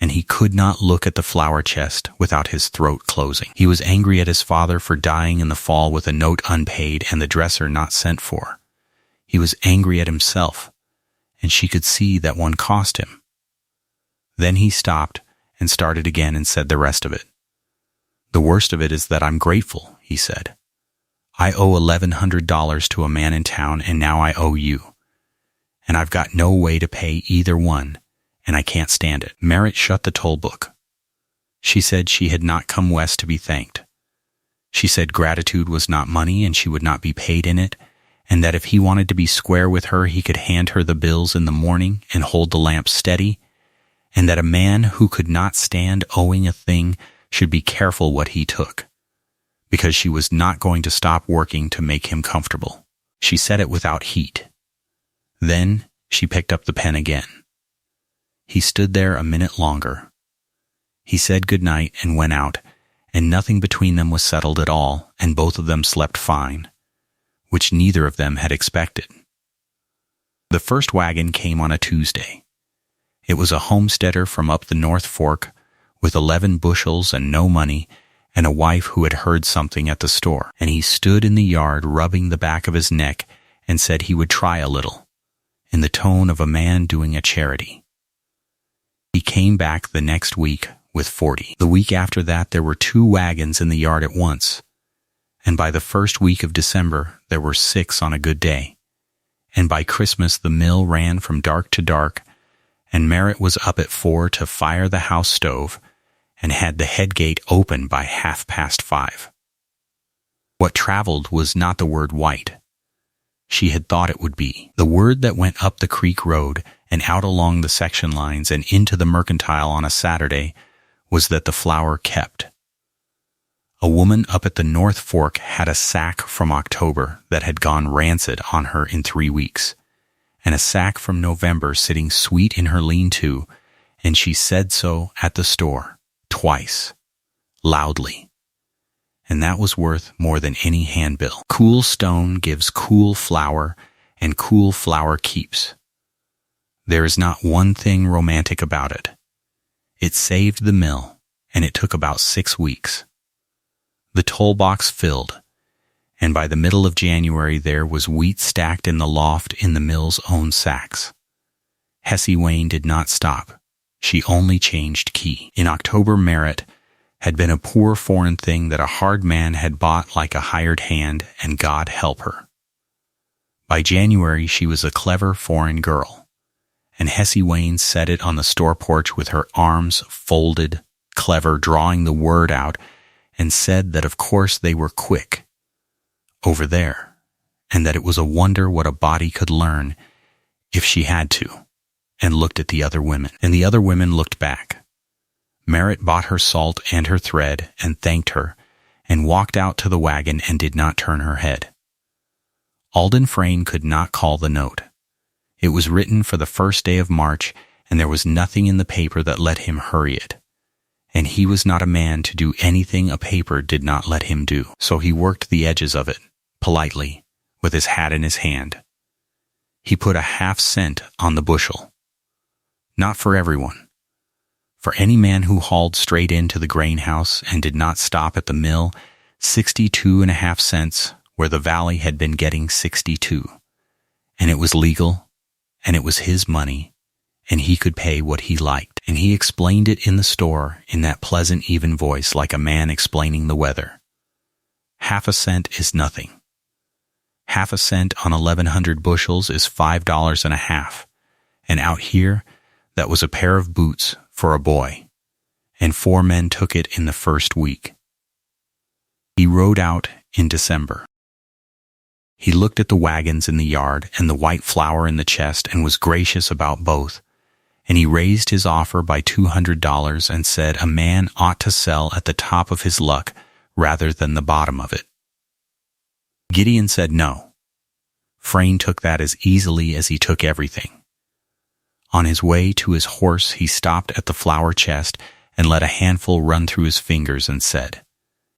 And he could not look at the flower chest without his throat closing. He was angry at his father for dying in the fall with a note unpaid and the dresser not sent for. He was angry at himself, and she could see that one cost him. Then he stopped and started again and said the rest of it. "The worst of it is that I'm grateful," he said. "I owe $1,100 to a man in town, and now I owe you. And I've got no way to pay either one, and I can't stand it." Merritt shut the toll book. She said she had not come west to be thanked. She said gratitude was not money and she would not be paid in it, and that if he wanted to be square with her he could hand her the bills in the morning and hold the lamp steady, and that a man who could not stand owing a thing should be careful what he took, because she was not going to stop working to make him comfortable. She said it without heat. Then she picked up the pen again. He stood there a minute longer. He said good night and went out, and nothing between them was settled at all, and both of them slept fine, which neither of them had expected. The first wagon came on a Tuesday. It was a homesteader from up the North Fork, with 11 bushels and no money, and a wife who had heard something at the store, and he stood in the yard rubbing the back of his neck and said he would try a little, in the tone of a man doing a charity. He came back the next week with 40. The week after that there were 2 wagons in the yard at once, and by the first week of December there were 6 on a good day, and by Christmas the mill ran from dark to dark, and Merritt was up at 4 to fire the house stove and had the head gate open by 5:30. What traveled was not the word white. She had thought it would be. The word that went up the creek road and out along the section lines and into the mercantile on a Saturday was that the flower kept. A woman up at the North Fork had a sack from October that had gone rancid on her in 3 weeks, and a sack from November sitting sweet in her lean-to, and she said so at the store, twice, loudly. And that was worth more than any handbill. Cool stone gives cool flower, and cool flower keeps. There is not one thing romantic about it. It saved the mill, and it took about 6 weeks. The toll box filled, and by the middle of January there was wheat stacked in the loft in the mill's own sacks. Hessie Wayne did not stop. She only changed key. In October, Merritt had been a poor foreign thing that a hard man had bought like a hired hand, and God help her. By January she was a clever foreign girl, and Hessie Wayne sat it on the store porch with her arms folded, clever, drawing the word out, and said that of course they were quick over there, and that it was a wonder what a body could learn if she had to, and looked at the other women. And the other women looked back. Merritt bought her salt and her thread and thanked her, and walked out to the wagon and did not turn her head. Alden Frayne could not call the note. It was written for the first day of March, and there was nothing in the paper that let him hurry it. And he was not a man to do anything a paper did not let him do. So he worked the edges of it, politely, with his hat in his hand. He put a half-cent on the bushel. Not for everyone. For any man who hauled straight into the grain house and did not stop at the mill, 62.5 cents, where the valley had been getting 62. And it was legal, and it was his money, and he could pay what he liked. And he explained it in the store in that pleasant, even voice like a man explaining the weather. Half a cent is nothing. Half a cent on 1,100 bushels is $5.50, and out here, that was a pair of boots for a boy, and 4 men took it in the first week. He rode out in December. He looked at the wagons in the yard and the white flour in the chest and was gracious about both, and he raised his offer by $200 and said a man ought to sell at the top of his luck rather than the bottom of it. Gideon said no. Frayne took that as easily as he took everything. On his way to his horse, he stopped at the flour chest and let a handful run through his fingers and said,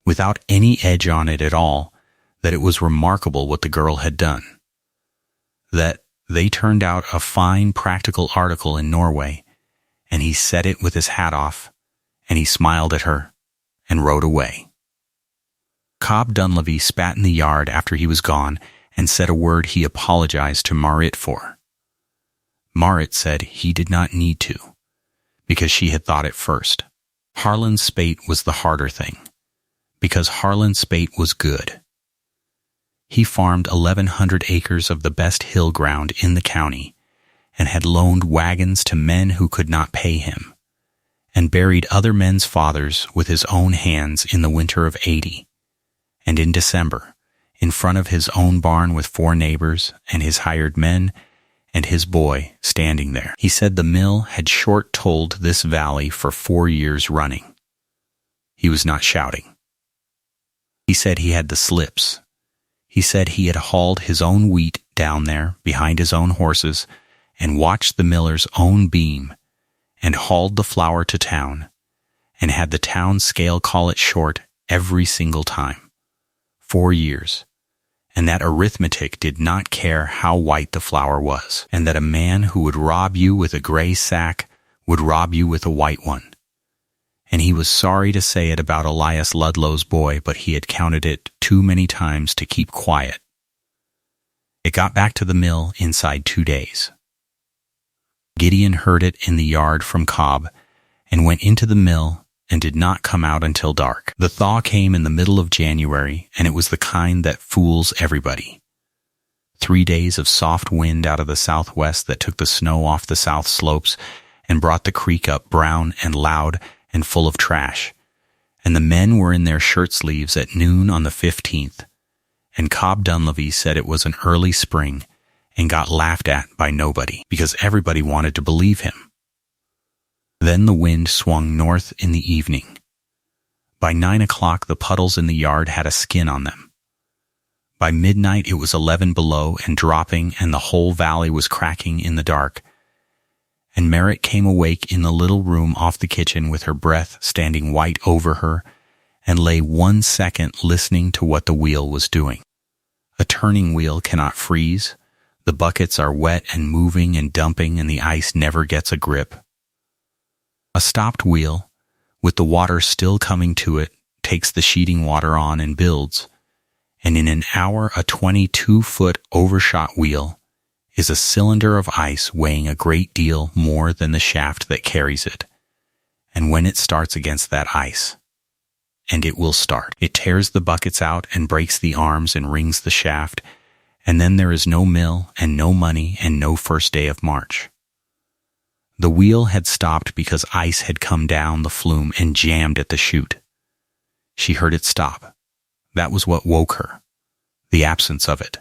without any edge on it at all, that it was remarkable what the girl had done. That they turned out a fine practical article in Norway, and he said it with his hat off, and he smiled at her, and rode away. Cobb Dunleavy spat in the yard after he was gone and said a word he apologized to Marit for. Marit said he did not need to, because she had thought it first. Harlan's spate was the harder thing, because Harlan's spate was good. He farmed 1,100 acres of the best hill ground in the county, and had loaned wagons to men who could not pay him, and buried other men's fathers with his own hands in the winter of '80, and in December, in front of his own barn with 4 neighbors and his hired men and his boy standing there. He said the mill had short-tolled this valley for 4 years running. He was not shouting. He said he had the slips. He said he had hauled his own wheat down there behind his own horses and watched the miller's own beam and hauled the flour to town and had the town scale call it short every single time. 4 years. And that arithmetic did not care how white the flour was, and that a man who would rob you with a gray sack would rob you with a white one. And he was sorry to say it about Elias Ludlow's boy, but he had counted it too many times to keep quiet. It got back to the mill inside 2 days. Gideon heard it in the yard from Cobb and went into the mill and did not come out until dark. The thaw came in the middle of January, and it was the kind that fools everybody. 3 days of soft wind out of the southwest that took the snow off the south slopes and brought the creek up brown and loud and full of trash, and the men were in their shirt sleeves at noon on the 15th, and Cobb Dunleavy said it was an early spring and got laughed at by nobody because everybody wanted to believe him. Then the wind swung north in the evening. By 9 o'clock, the puddles in the yard had a skin on them. By midnight, it was 11 below and dropping, and the whole valley was cracking in the dark. And Merritt came awake in the little room off the kitchen with her breath standing white over her, and lay 1 second listening to what the wheel was doing. A turning wheel cannot freeze. The buckets are wet and moving and dumping, and the ice never gets a grip. A stopped wheel, with the water still coming to it, takes the sheeting water on and builds, and in an hour a 22-foot overshot wheel is a cylinder of ice weighing a great deal more than the shaft that carries it. And when it starts against that ice, and it will start, it tears the buckets out and breaks the arms and wrings the shaft, and then there is no mill and no money and no first day of March. The wheel had stopped because ice had come down the flume and jammed at the chute. She heard it stop. That was what woke her. The absence of it.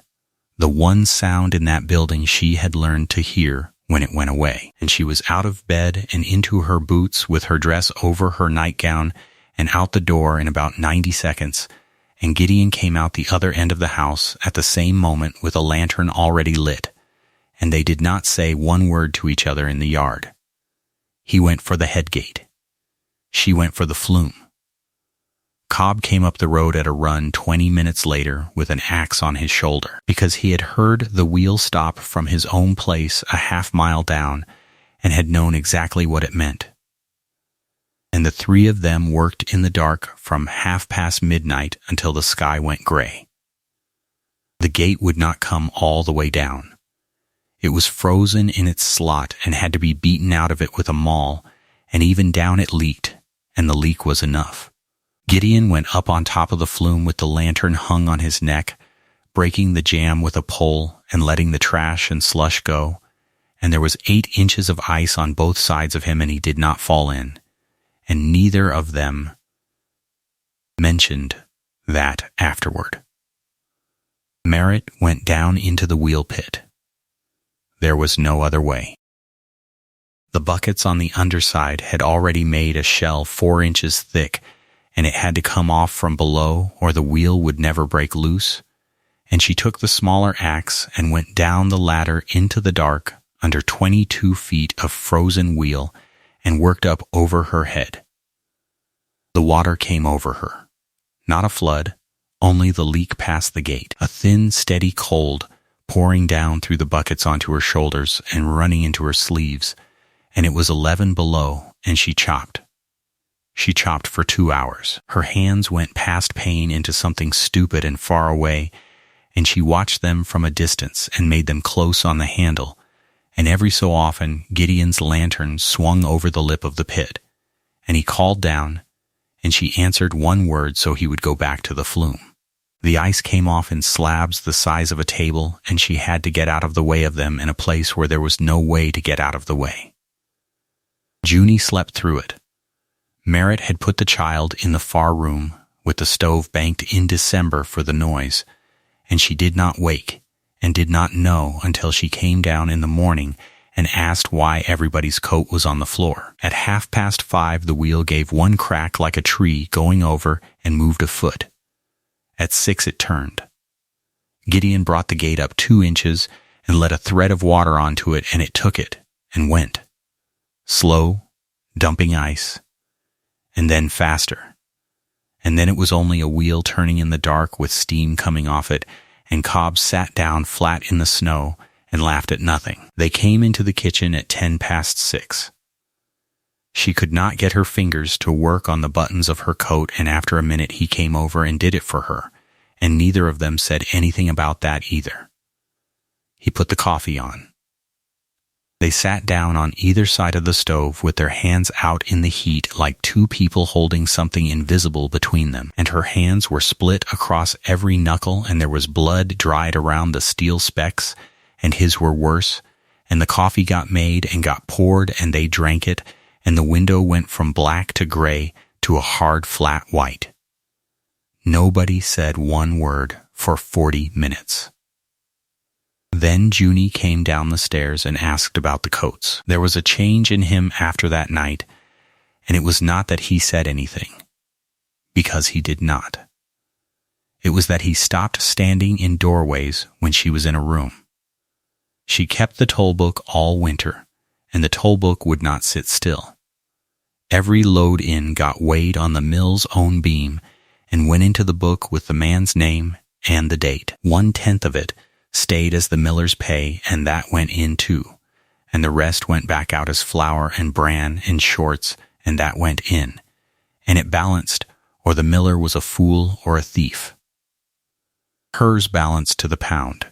The one sound in that building she had learned to hear when it went away. And she was out of bed and into her boots with her dress over her nightgown and out the door in about 90 seconds, and Gideon came out the other end of the house at the same moment with a lantern already lit, and they did not say one word to each other in the yard. He went for the head gate. She went for the flume. Cobb came up the road at a run 20 minutes later with an axe on his shoulder, because he had heard the wheel stop from his own place a half-mile down and had known exactly what it meant. And the three of them worked in the dark from midnight until the sky went gray. The gate would not come all the way down. It was frozen in its slot and had to be beaten out of it with a maul, and even down it leaked, and the leak was enough. Gideon went up on top of the flume with the lantern hung on his neck, breaking the jam with a pole and letting the trash and slush go, and there was 8 inches of ice on both sides of him, and he did not fall in, and neither of them mentioned that afterward. Merritt went down into the wheel pit. There was no other way. The buckets on the underside had already made a shell 4 inches thick, and it had to come off from below or the wheel would never break loose, and she took the smaller axe and went down the ladder into the dark under 22 feet of frozen wheel and worked up over her head. The water came over her. Not a flood, only the leak past the gate, a thin, steady cold pouring down through the buckets onto her shoulders and running into her sleeves, and it was 11 below, and she chopped. She chopped for 2 hours. Her hands went past pain into something stupid and far away, and she watched them from a distance and made them close on the handle, and every so often Gideon's lantern swung over the lip of the pit, and he called down, and she answered one word so he would go back to the flume. The ice came off in slabs the size of a table, and she had to get out of the way of them in a place where there was no way to get out of the way. Junie slept through it. Merritt had put the child in the far room with the stove banked in December for the noise, and she did not wake and did not know until she came down in the morning and asked why everybody's coat was on the floor. At 5:30, the wheel gave one crack like a tree going over and moved a foot. At 6 it turned. Gideon brought the gate up 2 inches and let a thread of water onto it, and it took it and went. Slow, dumping ice, and then faster. And then it was only a wheel turning in the dark with steam coming off it, and Cobb sat down flat in the snow and laughed at nothing. They came into the kitchen at 6:10. She could not get her fingers to work on the buttons of her coat, and after a minute he came over and did it for her, and neither of them said anything about that either. He put the coffee on. They sat down on either side of the stove with their hands out in the heat like two people holding something invisible between them, and her hands were split across every knuckle, and there was blood dried around the steel specks, and his were worse, and the coffee got made and got poured, and they drank it, and the window went from black to gray to a hard flat white. Nobody said one word for 40 minutes. Then Junie came down the stairs and asked about the coats. There was a change in him after that night, and it was not that he said anything, because he did not. It was that he stopped standing in doorways when she was in a room. She kept the toll book all winter, and the toll book would not sit still. Every load in got weighed on the mill's own beam and went into the book with the man's name and the date. 1/10 of it stayed as the miller's pay, and that went in too, and the rest went back out as flour and bran and shorts, and that went in, and it balanced, or the miller was a fool or a thief. Hers balanced to the pound,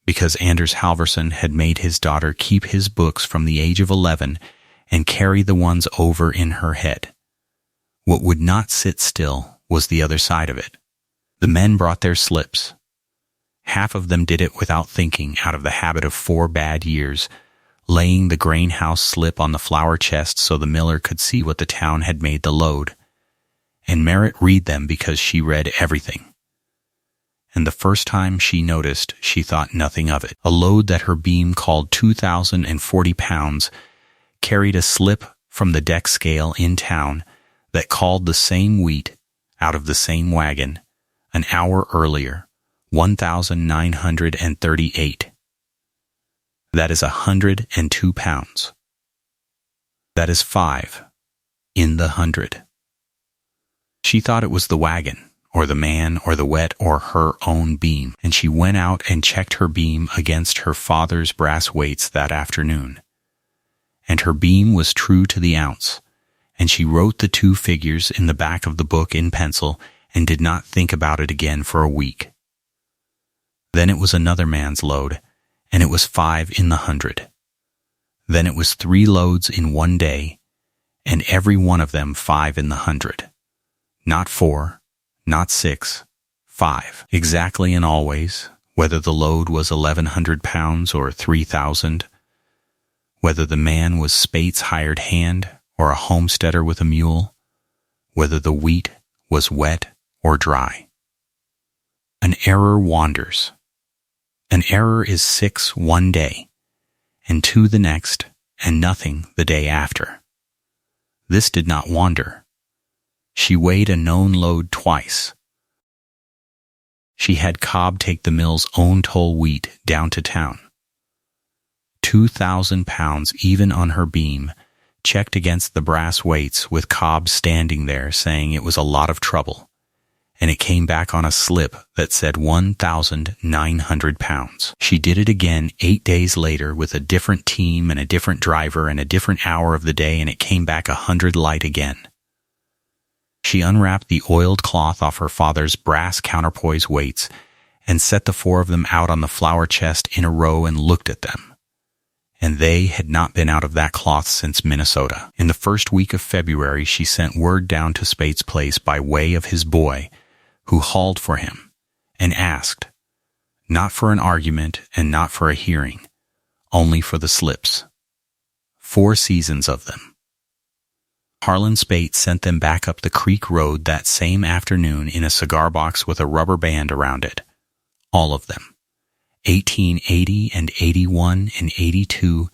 because Anders Halvorson had made his daughter keep his books from the age of 11 and carry the ones over in her head. What would not sit still was the other side of it. The men brought their slips. Half of them did it without thinking, out of the habit of 4 bad years, laying the grain house slip on the flour chest so the miller could see what the town had made the load. And Merritt read them because she read everything. And the first time she noticed, she thought nothing of it. A load that her beam called 2,040 pounds carried a slip from the deck scale in town that called the same wheat out of the same wagon an hour earlier, 1,938. That is 102 pounds. That is 5 in the 100. She thought it was the wagon, or the man, or the wet, or her own beam, and she went out and checked her beam against her father's brass weights that afternoon. And her beam was true to the ounce, and she wrote the 2 figures in the back of the book in pencil and did not think about it again for a week. Then it was another man's load, and it was 5 in the 100. Then it was 3 loads in one day, and every one of them 5 in the 100. Not 4, not 6, 5. Exactly and always, whether the load was 1,100 pounds or 3,000, whether the man was Spate's hired hand or a homesteader with a mule, whether the wheat was wet or dry. An error wanders. An error is 6 one day, and 2 the next, and nothing the day after. This did not wander. She weighed a known load twice. She had Cobb take the mill's own toll wheat down to town. 2,000 pounds even on her beam, checked against the brass weights with Cobb standing there saying it was a lot of trouble, and it came back on a slip that said 1,900 pounds. She did it again 8 days later with a different team and a different driver and a different hour of the day, and it came back 100 light again. She unwrapped the oiled cloth off her father's brass counterpoise weights and set the 4 of them out on the flour chest in a row and looked at them. And they had not been out of that cloth since Minnesota. In the first week of February, she sent word down to Spate's place by way of his boy, who hauled for him, and asked, not for an argument and not for a hearing, only for the slips. 4 seasons of them. Harlan Spate sent them back up the creek road that same afternoon in a cigar box with a rubber band around it. All of them. 1880 and 81 and 82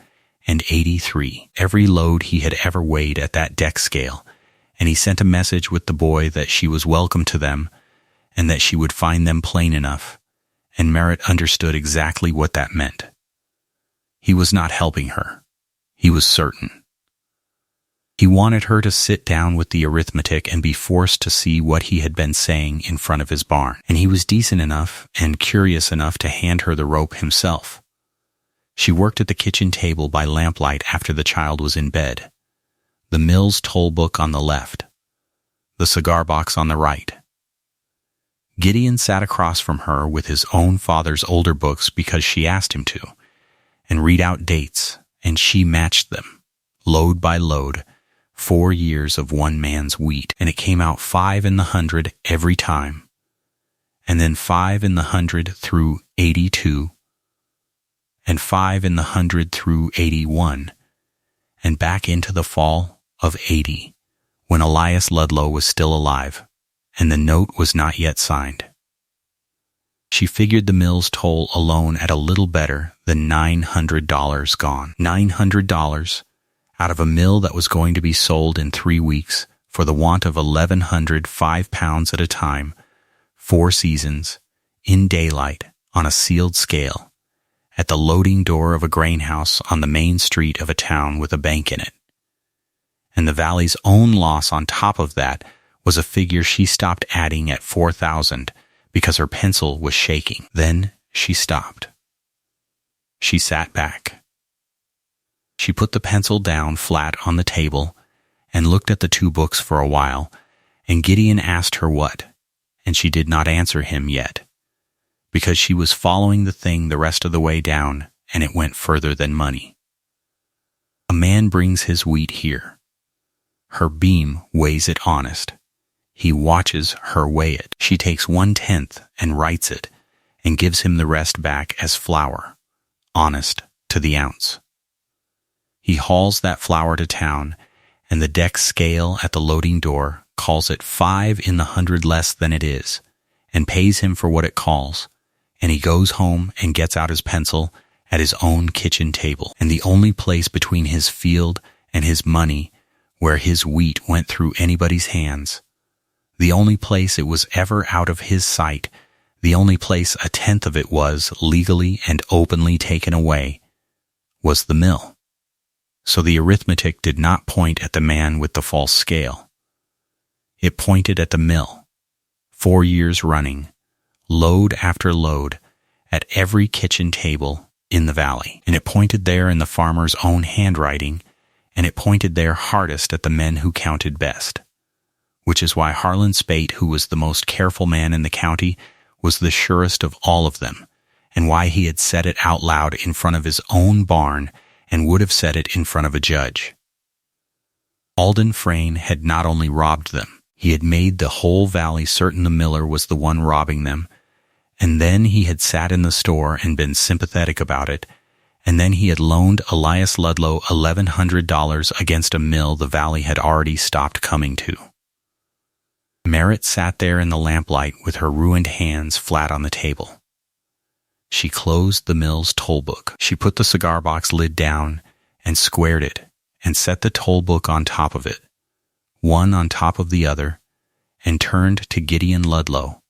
and 83. Every load he had ever weighed at that deck scale, and he sent a message with the boy that she was welcome to them and that she would find them plain enough, and Merritt understood exactly what that meant. He was not helping her. He was certain. He wanted her to sit down with the arithmetic and be forced to see what he had been saying in front of his barn, and he was decent enough and curious enough to hand her the rope himself. She worked at the kitchen table by lamplight after the child was in bed, the mill's toll book on the left, the cigar box on the right. Gideon sat across from her with his own father's older books because she asked him to, and read out dates, and she matched them, load by load, 4 years of one man's wheat, and it came out 5 in the 100 every time, and then 5 in the 100 through 82, and 5 in the 100 through 81, and back into the fall of 80, when Elias Ludlow was still alive, and the note was not yet signed. She figured the mill's toll alone at a little better than $900 gone. $900 out of a mill that was going to be sold in 3 weeks for the want of 1,105 pounds at a time, 4 seasons, in daylight, on a sealed scale, at the loading door of a grain house on the main street of a town with a bank in it. And the valley's own loss on top of that was a figure she stopped adding at 4,000 because her pencil was shaking. Then she stopped. She sat back. She put the pencil down flat on the table and looked at the 2 books for a while, and Gideon asked her what, and she did not answer him yet, because she was following the thing the rest of the way down, and it went further than money. A man brings his wheat here. Her beam weighs it honest. He watches her weigh it. She takes 1/10 and writes it, and gives him the rest back as flour, honest to the ounce. He hauls that flour to town, and the deck scale at the loading door calls it 5 in the 100 less than it is, and pays him for what it calls, and he goes home and gets out his pencil at his own kitchen table. And the only place between his field and his money where his wheat went through anybody's hands, the only place it was ever out of his sight, the only place a tenth of it was legally and openly taken away, was the mill. So the arithmetic did not point at the man with the false scale. It pointed at the mill, 4 years running, load after load, at every kitchen table in the valley. And it pointed there in the farmer's own handwriting, and it pointed there hardest at the men who counted best. Which is why Harlan Spate, who was the most careful man in the county, was the surest of all of them, and why he had said it out loud in front of his own barn and would have said it in front of a judge. Alden Frayne had not only robbed them, he had made the whole valley certain the miller was the one robbing them, and then he had sat in the store and been sympathetic about it, and then he had loaned Elias Ludlow $1,100 against a mill the valley had already stopped coming to. Merritt sat there in the lamplight with her ruined hands flat on the table. She closed the mill's toll book. She put the cigar box lid down and squared it and set the toll book on top of it, one on top of the other, and turned to Gideon Ludlow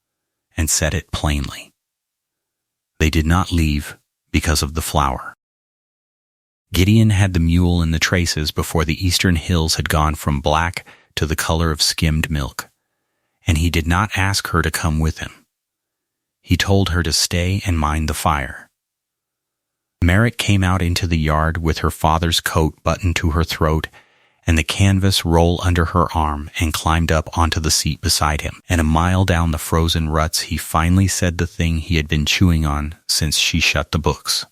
and said it plainly. They did not leave because of the flour. Gideon had the mule in the traces before the eastern hills had gone from black to the color of skimmed milk, and he did not ask her to come with him. He told her to stay and mind the fire. Merritt came out into the yard with her father's coat buttoned to her throat and the canvas roll under her arm, and climbed up onto the seat beside him. And a mile down the frozen ruts he finally said the thing he had been chewing on since she shut the books.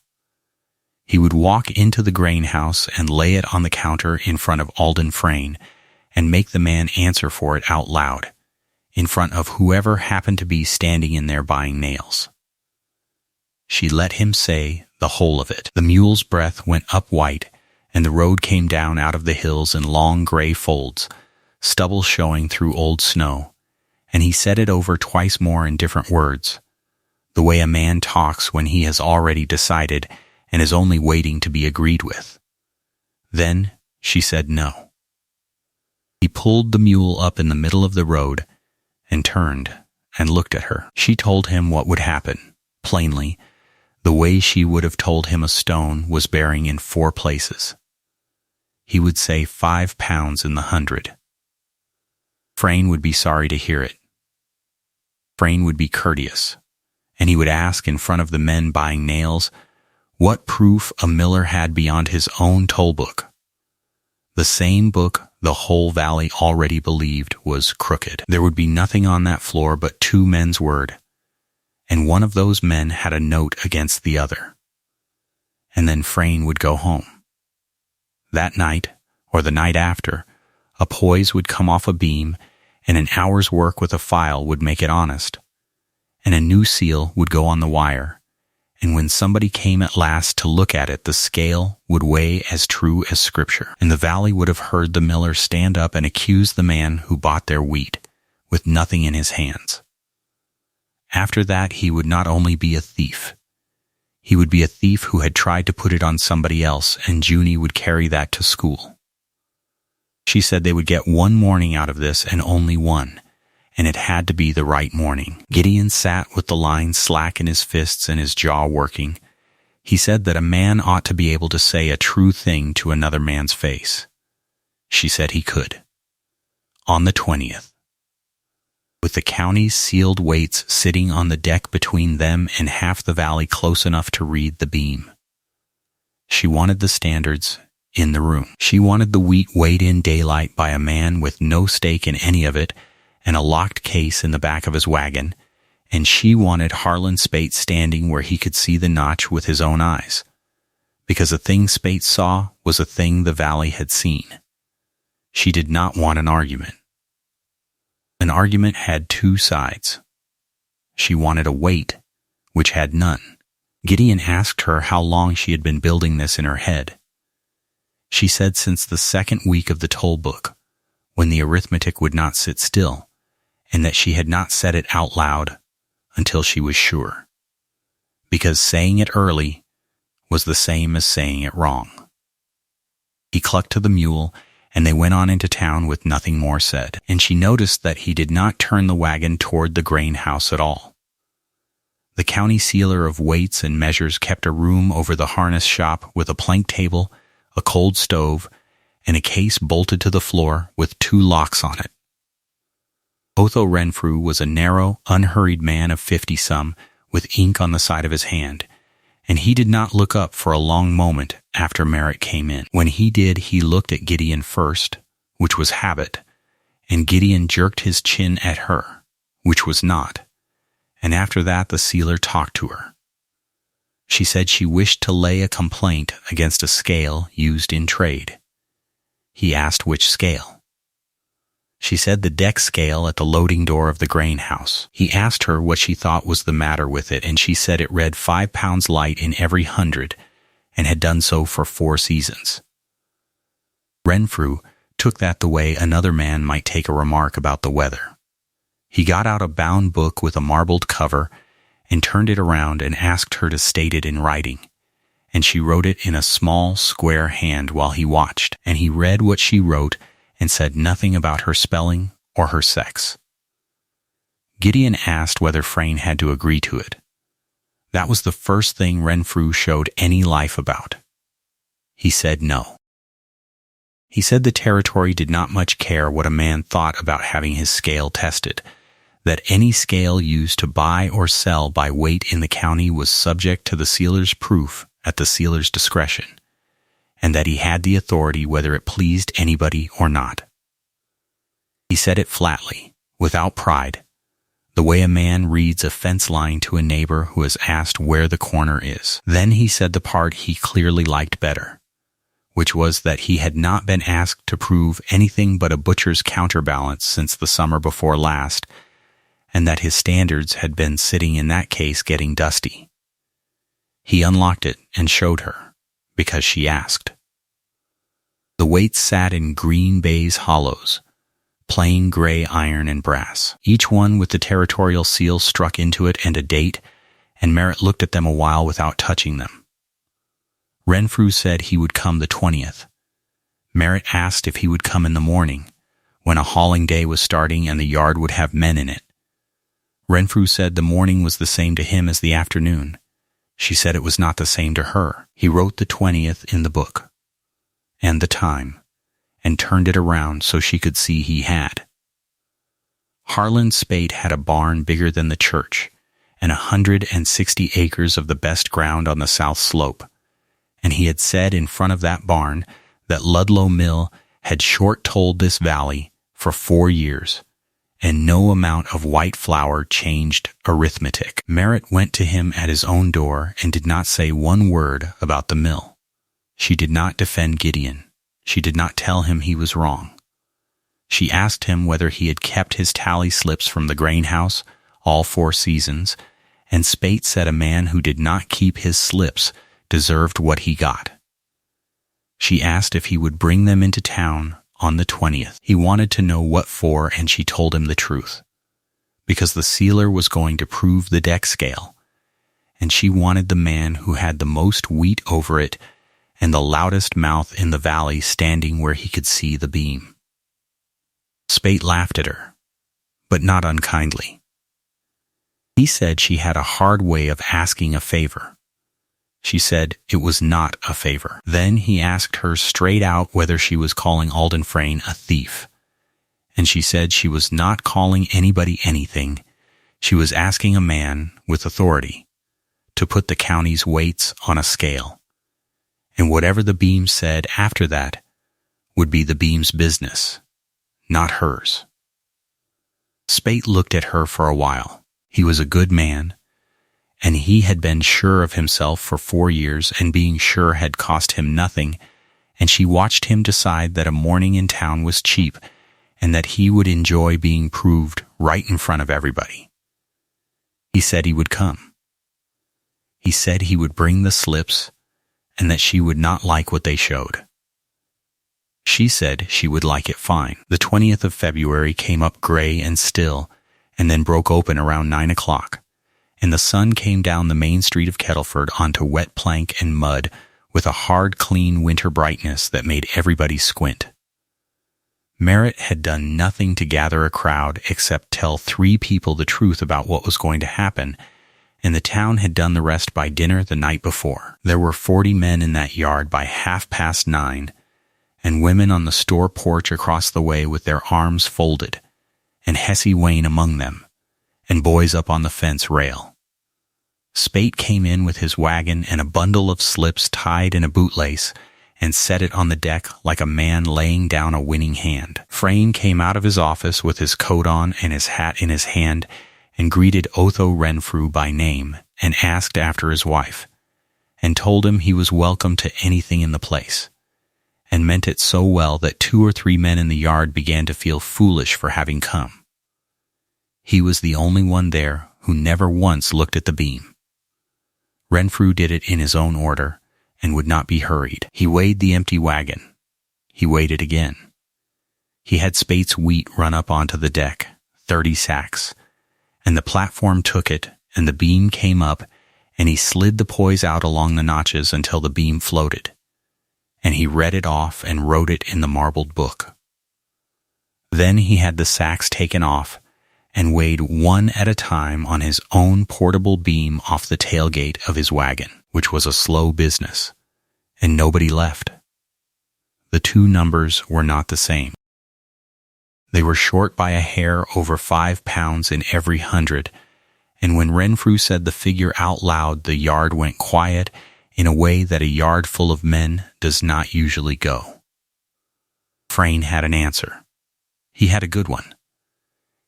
He would walk into the grain house and lay it on the counter in front of Alden Frayne and make the man answer for it out loud, in front of whoever happened to be standing in there buying nails. She let him say the whole of it. The mule's breath went up white, and the road came down out of the hills in long gray folds, stubble showing through old snow, and he said it over twice more in different words, the way a man talks when he has already decided and is only waiting to be agreed with. Then she said no. He pulled the mule up in the middle of the road and turned and looked at her. She told him what would happen, plainly, the way she would have told him a stone was bearing in 4 places. He would say 5 pounds in the 100. Frayne would be sorry to hear it. Frayne would be courteous, and he would ask in front of the men buying nails what proof a miller had beyond his own toll book, the same book the whole valley already believed was crooked. There would be nothing on that floor but 2 men's word, and one of those men had a note against the other. And then Frayne would go home. That night, or the night after, a poise would come off a beam, and an hour's work with a file would make it honest, and a new seal would go on the wire, and when somebody came at last to look at it, the scale would weigh as true as Scripture, and the valley would have heard the miller stand up and accuse the man who bought their wheat, with nothing in his hands. After that, he would not only be a thief. He would be a thief who had tried to put it on somebody else, and Junie would carry that to school. She said they would get one morning out of this, and only one, and it had to be the right morning. Gideon sat with the line slack in his fists and his jaw working. He said that a man ought to be able to say a true thing to another man's face. She said he could. On the 20th. With the county's sealed weights sitting on the deck between them and half the valley close enough to read the beam. She wanted the standards in the room. She wanted the wheat weighed in daylight by a man with no stake in any of it and a locked case in the back of his wagon, and she wanted Harlan Spate standing where he could see the notch with his own eyes, because the thing Spate saw was a thing the valley had seen. She did not want an argument. An argument had 2 sides. She wanted a weight, which had none. Gideon asked her how long she had been building this in her head. She said since the second week of the toll book, when the arithmetic would not sit still, and that she had not said it out loud until she was sure, because saying it early was the same as saying it wrong. He clucked to the mule, and they went on into town with nothing more said, and she noticed that he did not turn the wagon toward the grain house at all. The county sealer of weights and measures kept a room over the harness shop with a plank table, a cold stove, and a case bolted to the floor with 2 locks on it. Otho Renfrew was a narrow, unhurried man of 50-some, with ink on the side of his hand, and he did not look up for a long moment after Merritt came in. When he did, he looked at Gideon first, which was habit, and Gideon jerked his chin at her, which was not, and after that the sealer talked to her. She said she wished to lay a complaint against a scale used in trade. He asked which scale. She said the deck scale at the loading door of the grain house. He asked her what she thought was the matter with it, and she said it read 5 pounds light in every 100, and had done so for 4 seasons. Renfrew took that the way another man might take a remark about the weather. He got out a bound book with a marbled cover and turned it around and asked her to state it in writing, and she wrote it in a small, square hand while he watched, and he read what she wrote and said nothing about her spelling or her sex. Gideon asked whether Frayne had to agree to it. That was the first thing Renfrew showed any life about. He said no. He said the territory did not much care what a man thought about having his scale tested, that any scale used to buy or sell by weight in the county was subject to the sealer's proof at the sealer's discretion, and that he had the authority whether it pleased anybody or not. He said it flatly, without pride, the way a man reads a fence line to a neighbor who has asked where the corner is. Then he said the part he clearly liked better, which was that he had not been asked to prove anything but a butcher's counterbalance since the summer before last, and that his standards had been sitting in that case getting dusty. He unlocked it and showed her, because she asked. The weights sat in green baize hollows, plain gray iron and brass, each one with the territorial seal struck into it and a date, and Merritt looked at them a while without touching them. Renfrew said he would come the 20th. Merritt asked if he would come in the morning, when a hauling day was starting and the yard would have men in it. Renfrew said the morning was the same to him as the afternoon. She said it was not the same to her. He wrote the 20th in the book, and the time, and turned it around so she could see he had. Harlan Spate had a barn bigger than the church, and 160 acres of the best ground on the south slope, and he had said in front of that barn that Ludlow Mill had short-tolled this valley for 4 years, and no amount of white flour changed arithmetic. Merritt went to him at his own door and did not say one word about the mill. She did not defend Gideon. She did not tell him he was wrong. She asked him whether he had kept his tally slips from the grain house all 4 seasons, and Spate said a man who did not keep his slips deserved what he got. She asked if he would bring them into town on the 20th. He wanted to know what for, and she told him the truth, because the sealer was going to prove the deck scale, and she wanted the man who had the most wheat over it and the loudest mouth in the valley standing where he could see the beam. Spate laughed at her, but not unkindly. He said she had a hard way of asking a favor. She said it was not a favor. Then he asked her straight out whether she was calling Alden Frayne a thief, and she said she was not calling anybody anything. She was asking a man with authority to put the county's weights on a scale, and whatever the beam said after that would be the beam's business, not hers. Spate looked at her for a while. He was a good man, and he had been sure of himself for 4 years, and being sure had cost him nothing, and she watched him decide that a morning in town was cheap, and that he would enjoy being proved right in front of everybody. He said he would come. He said he would bring the slips, and that she would not like what they showed. She said she would like it fine. The 20th of February came up gray and still, and then broke open around 9 o'clock, and the sun came down the main street of Kettleford onto wet plank and mud with a hard, clean winter brightness that made everybody squint. Merritt had done nothing to gather a crowd except tell 3 people the truth about what was going to happen, and the town had done the rest by dinner the night before. There were 40 men in that yard by 9:30, and women on the store porch across the way with their arms folded, and Hesse Wayne among them, and boys up on the fence rail. Spate came in with his wagon and a bundle of slips tied in a bootlace, and set it on the deck like a man laying down a winning hand. Frayne came out of his office with his coat on and his hat in his hand, and greeted Otho Renfrew by name, and asked after his wife, and told him he was welcome to anything in the place, and meant it so well that 2 or 3 men in the yard began to feel foolish for having come. He was the only one there who never once looked at the beam. Renfrew did it in his own order, and would not be hurried. He weighed the empty wagon. He weighed it again. He had Spate's wheat run up onto the deck, 30 sacks, and the platform took it, and the beam came up, and he slid the poise out along the notches until the beam floated, and he read it off and wrote it in the marbled book. Then he had the sacks taken off, and weighed one at a time on his own portable beam off the tailgate of his wagon, which was a slow business, and nobody left. The 2 numbers were not the same. They were short by a hair over 5 pounds in every 100, and when Renfrew said the figure out loud, the yard went quiet in a way that a yard full of men does not usually go. Frayne had an answer. He had a good one.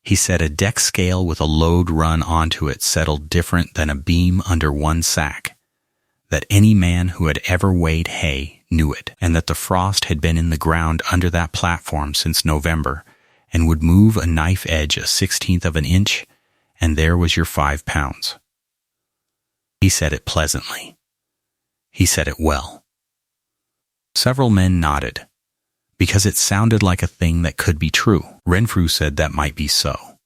He said a deck scale with a load run onto it settled different than a beam under 1 sack, that any man who had ever weighed hay knew it, and that the frost had been in the ground under that platform since November, and would move a knife edge 1/16 of an inch, and there was your 5 pounds. He said it pleasantly. He said it well. Several men nodded, because it sounded like a thing that could be true. Renfrew said that might be so.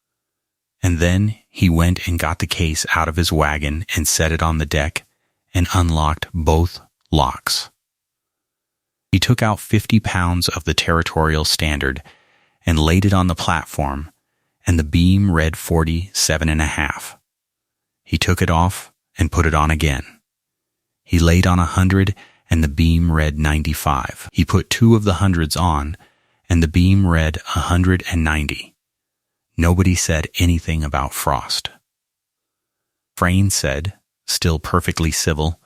And then he went and got the case out of his wagon and set it on the deck and unlocked both locks. He took out 50 pounds of the Territorial Standard and laid it on the platform, and the beam read 47.5. He took it off and put it on again. He laid on 100, and the beam read 95. He put 2 of the hundreds on, and the beam read 190. Nobody said anything about frost. Frayne said, still perfectly civil,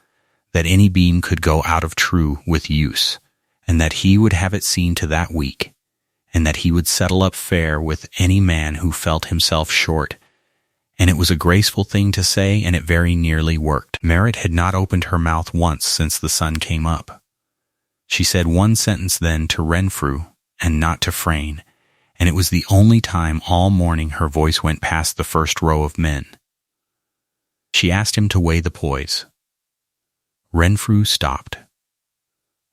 that any beam could go out of true with use, and that he would have it seen to that week, and that he would settle up fair with any man who felt himself short, and it was a graceful thing to say, and it very nearly worked. Merritt had not opened her mouth once since the sun came up. She said 1 sentence then to Renfrew, and not to Frayne, and it was the only time all morning her voice went past the first row of men. She asked him to weigh the poise. Renfrew stopped.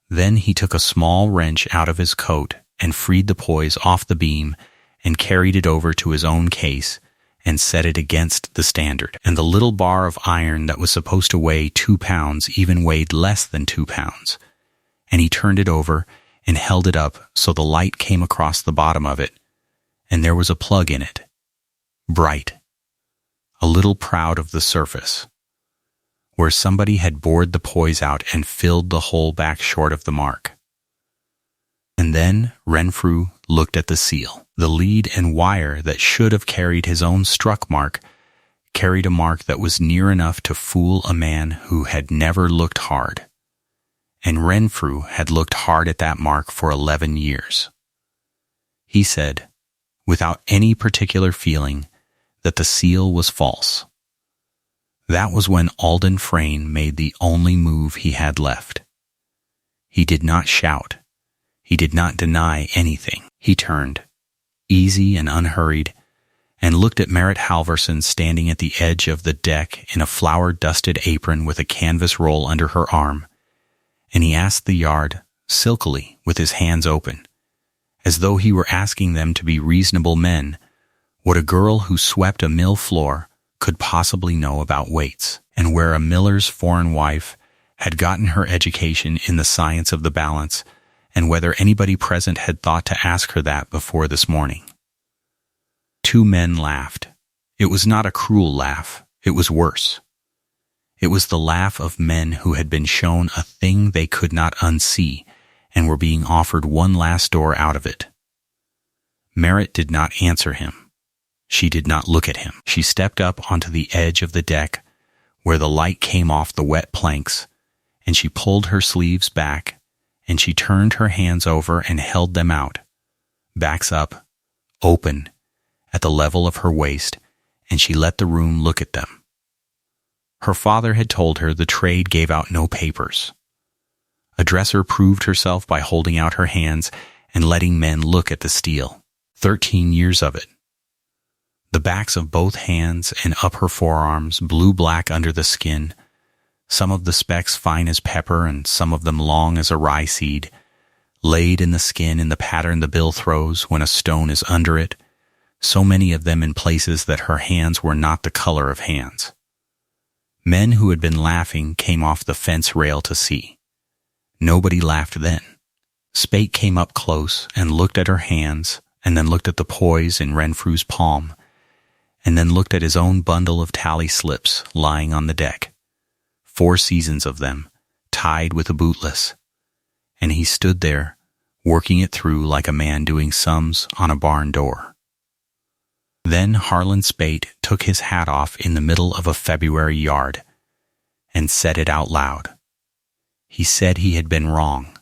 Then he took a small wrench out of his coat and freed the poise off the beam and carried it over to his own case and set it against the standard. And the little bar of iron that was supposed to weigh 2 pounds even weighed less than 2 pounds. And he turned it over and held it up so the light came across the bottom of it, and there was a plug in it, bright, a little proud of the surface, where somebody had bored the poise out and filled the hole back short of the mark. And then Renfrew looked at the seal. The lead and wire that should have carried his own struck mark carried a mark that was near enough to fool a man who had never looked hard. And Renfrew had looked hard at that mark for 11 years. He said, without any particular feeling, that the seal was false. That was when Alden Frayne made the only move he had left. He did not shout. He did not deny anything. He turned, easy and unhurried, and looked at Merritt Halverson standing at the edge of the deck in a flour-dusted apron with a canvas roll under her arm, and he asked the yard, silkily, with his hands open, as though he were asking them to be reasonable men, what a girl who swept a mill floor could possibly know about weights, and where a miller's foreign wife had gotten her education in the science of the balance, and whether anybody present had thought to ask her that before this morning. Two men laughed. It was not a cruel laugh. It was worse. It was the laugh of men who had been shown a thing they could not unsee and were being offered one last door out of it. Merritt did not answer him. She did not look at him. She stepped up onto the edge of the deck where the light came off the wet planks, and she pulled her sleeves back, and she turned her hands over and held them out, backs up, open, at the level of her waist, and she let the room look at them. Her father had told her the trade gave out no papers. A dresser proved herself by holding out her hands and letting men look at the steel. 13 years of it. The backs of both hands and up her forearms, blue-black under the skin, some of the specks fine as pepper and some of them long as a rye seed, laid in the skin in the pattern the bill throws when a stone is under it, so many of them in places that her hands were not the color of hands. Men who had been laughing came off the fence rail to see. Nobody laughed then. Spate came up close and looked at her hands, and then looked at the poise in Renfrew's palm, and then looked at his own bundle of tally slips lying on the deck, 4 seasons of them, tied with a bootless, and he stood there, working it through like a man doing sums on a barn door. Then Harlan Spate took his hat off in the middle of a February yard and said it out loud. He said he had been wrong.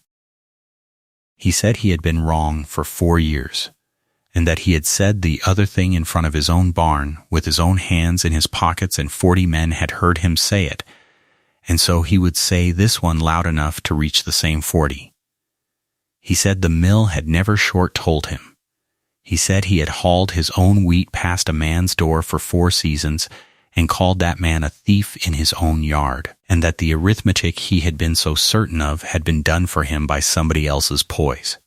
He said he had been wrong for 4 years, and that he had said the other thing in front of his own barn with his own hands in his pockets, and 40 men had heard him say it, and so he would say this one loud enough to reach the same 40. He said the mill had never short-told him. He said he had hauled his own wheat past a man's door for 4 seasons and called that man a thief in his own yard, and that the arithmetic he had been so certain of had been done for him by somebody else's poise.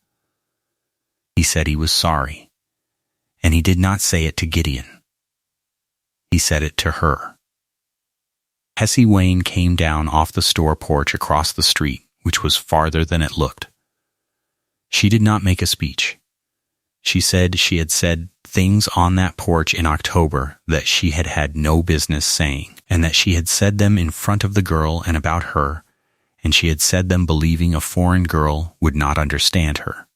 He said he was sorry, and he did not say it to Gideon. He said it to her. Hessie Wayne came down off the store porch across the street, which was farther than it looked. She did not make a speech. She said she had said things on that porch in October that she had had no business saying, and that she had said them in front of the girl and about her, and she had said them believing a foreign girl would not understand her,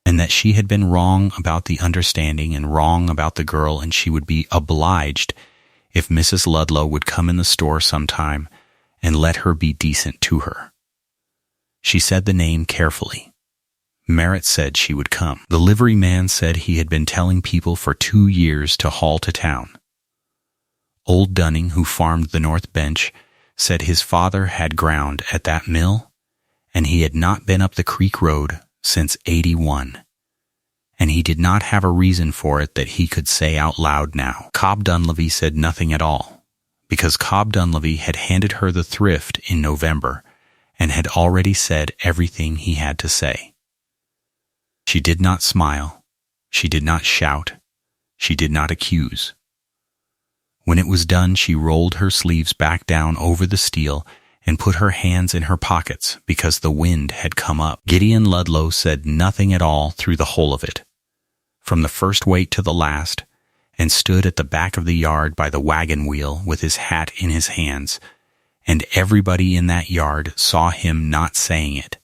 and that she had been wrong about the understanding and wrong about the girl, and she would be obliged if Mrs. Ludlow would come in the store sometime and let her be decent to her. She said the name carefully. Merritt said she would come. The livery man said he had been telling people for 2 years to haul to town. Old Dunning, who farmed the North Bench, said his father had ground at that mill, and he had not been up the creek road since '81, and he did not have a reason for it that he could say out loud now. Cobb Dunleavy said nothing at all, because Cobb Dunleavy had handed her the thrift in November and had already said everything he had to say. She did not smile, she did not shout, she did not accuse. When it was done, she rolled her sleeves back down over the steel and put her hands in her pockets because the wind had come up. Gideon Ludlow said nothing at all through the whole of it, from the first weight to the last, and stood at the back of the yard by the wagon wheel with his hat in his hands, and everybody in that yard saw him not saying it.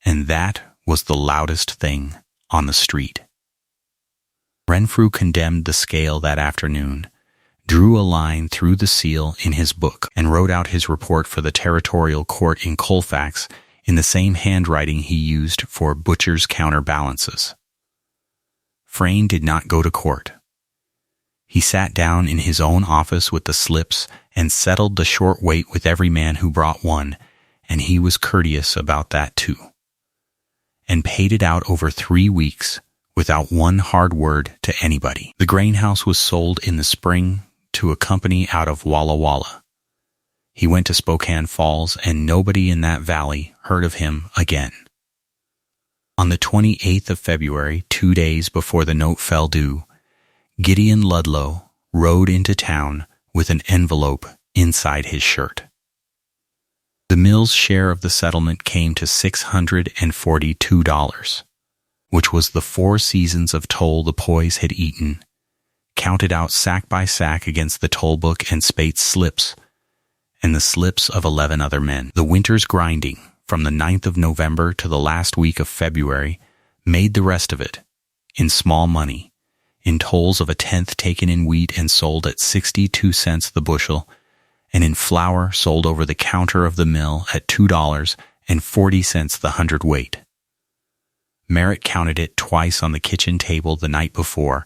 And that was the loudest thing on the street. Renfrew condemned the scale that afternoon, drew a line through the seal in his book, and wrote out his report for the territorial court in Colfax in the same handwriting he used for butcher's counterbalances. Frayne did not go to court. He sat down in his own office with the slips and settled the short weight with every man who brought one, and he was courteous about that too, and paid it out over 3 weeks without one hard word to anybody. The grain house was sold in the spring to a company out of Walla Walla. He went to Spokane Falls, and nobody in that valley heard of him again. On the 28th of February, 2 days before the note fell due, Gideon Ludlow rode into town with an envelope inside his shirt. The mill's share of the settlement came to $642, which was the 4 seasons of toll the Poys had eaten, counted out sack by sack against the toll book and Spate's slips, and the slips of 11 other men. The winter's grinding, from the 9th of November to the last week of February, made the rest of it, in small money, in tolls of a tenth taken in wheat and sold at 62 cents the bushel, and in flour sold over the counter of the mill at $2.40 the hundredweight. Merritt counted it twice on the kitchen table the night before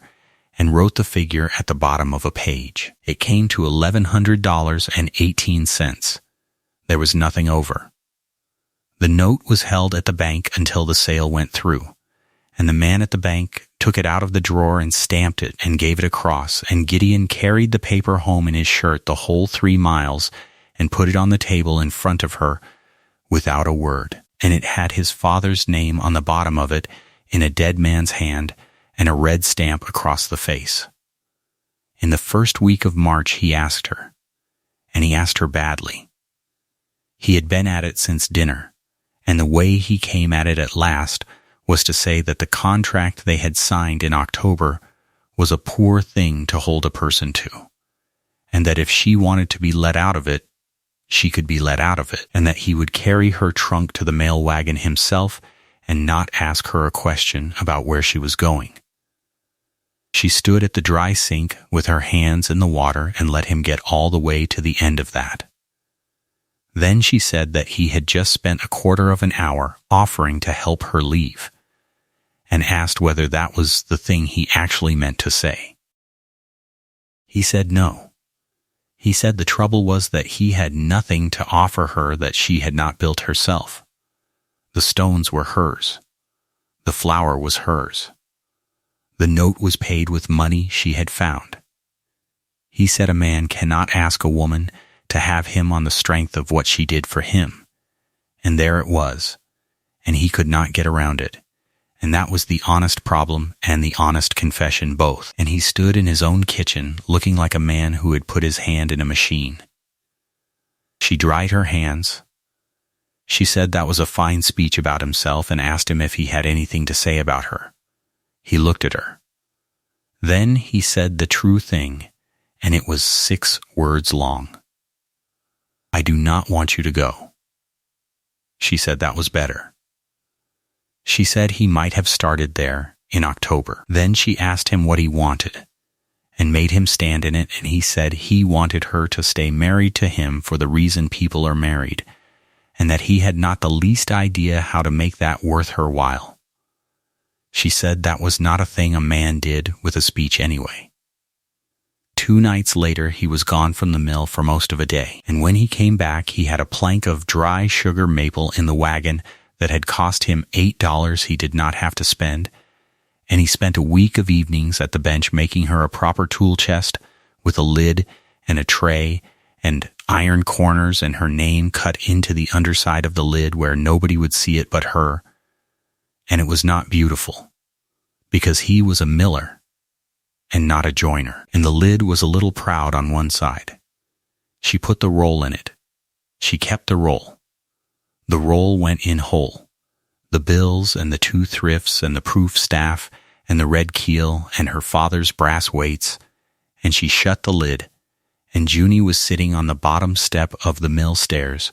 and wrote the figure at the bottom of a page. It came to $1,100.18. There was nothing over. The note was held at the bank until the sale went through, and the man at the bank took it out of the drawer and stamped it and gave it across, and Gideon carried the paper home in his shirt the whole 3 miles and put it on the table in front of her without a word, and it had his father's name on the bottom of it in a dead man's hand and a red stamp across the face. In the first week of March he asked her, and he asked her badly. He had been at it since dinner, and the way he came at it at last was to say that the contract they had signed in October was a poor thing to hold a person to, and that if she wanted to be let out of it, she could be let out of it, and that he would carry her trunk to the mail wagon himself and not ask her a question about where she was going. She stood at the dry sink with her hands in the water and let him get all the way to the end of that. Then she said that he had just spent a quarter of an hour offering to help her leave, and asked whether that was the thing he actually meant to say. He said no. He said the trouble was that he had nothing to offer her that she had not built herself. The stones were hers. The flour was hers. The note was paid with money she had found. He said a man cannot ask a woman to have him on the strength of what she did for him. And there it was, and he could not get around it. And that was the honest problem and the honest confession both. And he stood in his own kitchen looking like a man who had put his hand in a machine. She dried her hands. She said that was a fine speech about himself and asked him if he had anything to say about her. He looked at her. Then he said the true thing, and it was 6 words long. I do not want you to go. She said that was better. She said he might have started there in October. Then she asked him what he wanted, and made him stand in it, and he said he wanted her to stay married to him for the reason people are married, and that he had not the least idea how to make that worth her while. She said that was not a thing a man did with a speech anyway. 2 nights later he was gone from the mill for most of a day, and when he came back he had a plank of dry sugar maple in the wagon that had cost him $8 he did not have to spend, and he spent a week of evenings at the bench making her a proper tool chest with a lid and a tray and iron corners and her name cut into the underside of the lid where nobody would see it but her. And it was not beautiful, because he was a miller and not a joiner, and the lid was a little proud on one side. She put the roll in it. She kept the roll. The roll went in whole. The bills and the 2 thrifts and the proof staff and the red keel and her father's brass weights, and she shut the lid, and Junie was sitting on the bottom step of the mill stairs,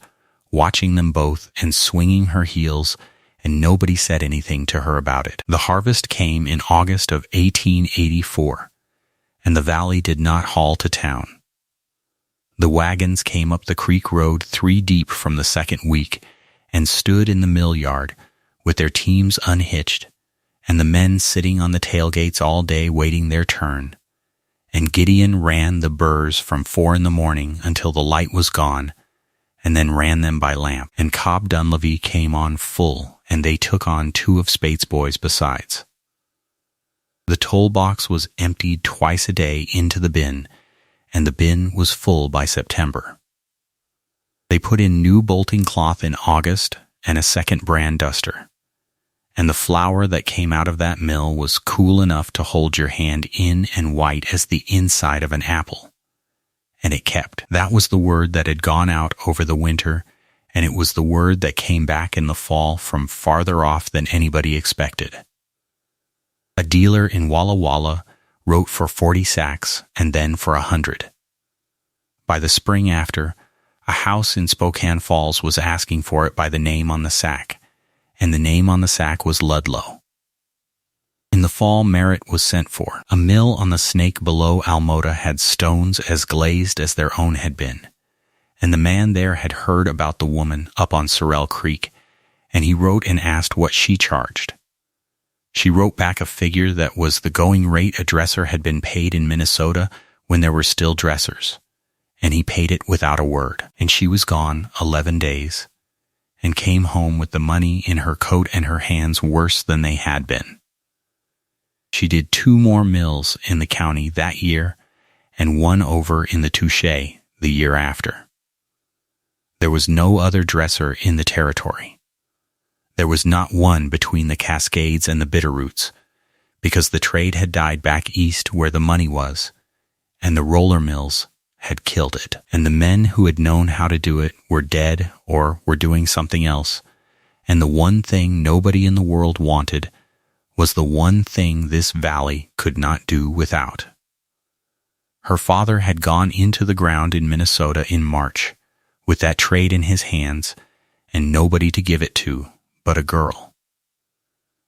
watching them both and swinging her heels, and nobody said anything to her about it. The harvest came in August of 1884, and the valley did not haul to town. The wagons came up the creek road 3 deep from the second week, and stood in the mill yard, with their teams unhitched, and the men sitting on the tailgates all day waiting their turn. And Gideon ran the burrs from 4 in the morning until the light was gone, and then ran them by lamp. And Cobb Dunleavy came on full, and they took on 2 of Spate's boys besides. The toll box was emptied twice a day into the bin, and the bin was full by September. They put in new bolting cloth in August and a second brand duster, And the flour that came out of that mill was cool enough to hold your hand in and white as the inside of an apple. And it kept. That was the word that had gone out over the winter, and it was the word that came back in the fall from farther off than anybody expected. A dealer in Walla Walla wrote for 40 sacks and then for 100. By the spring after, a house in Spokane Falls was asking for it by the name on the sack, and the name on the sack was Ludlow. In the fall, Merritt was sent for. A mill on the Snake below Almota had stones as glazed as their own had been, and the man there had heard about the woman up on Sorrel Creek, and he wrote and asked what she charged. She wrote back a figure that was the going rate a dresser had been paid in Minnesota when there were still dressers, and he paid it without a word. And she was gone 11 days, and came home with the money in her coat and her hands worse than they had been. She did 2 more mills in the county that year, and 1 over in the Touche the year after. There was no other dresser in the territory. There was not one between the Cascades and the Bitterroots, because the trade had died back east where the money was, and the roller mills had killed it. And the men who had known how to do it were dead or were doing something else, and the one thing nobody in the world wanted was the one thing this valley could not do without. Her father had gone into the ground in Minnesota in March, with that trade in his hands, and nobody to give it to but a girl.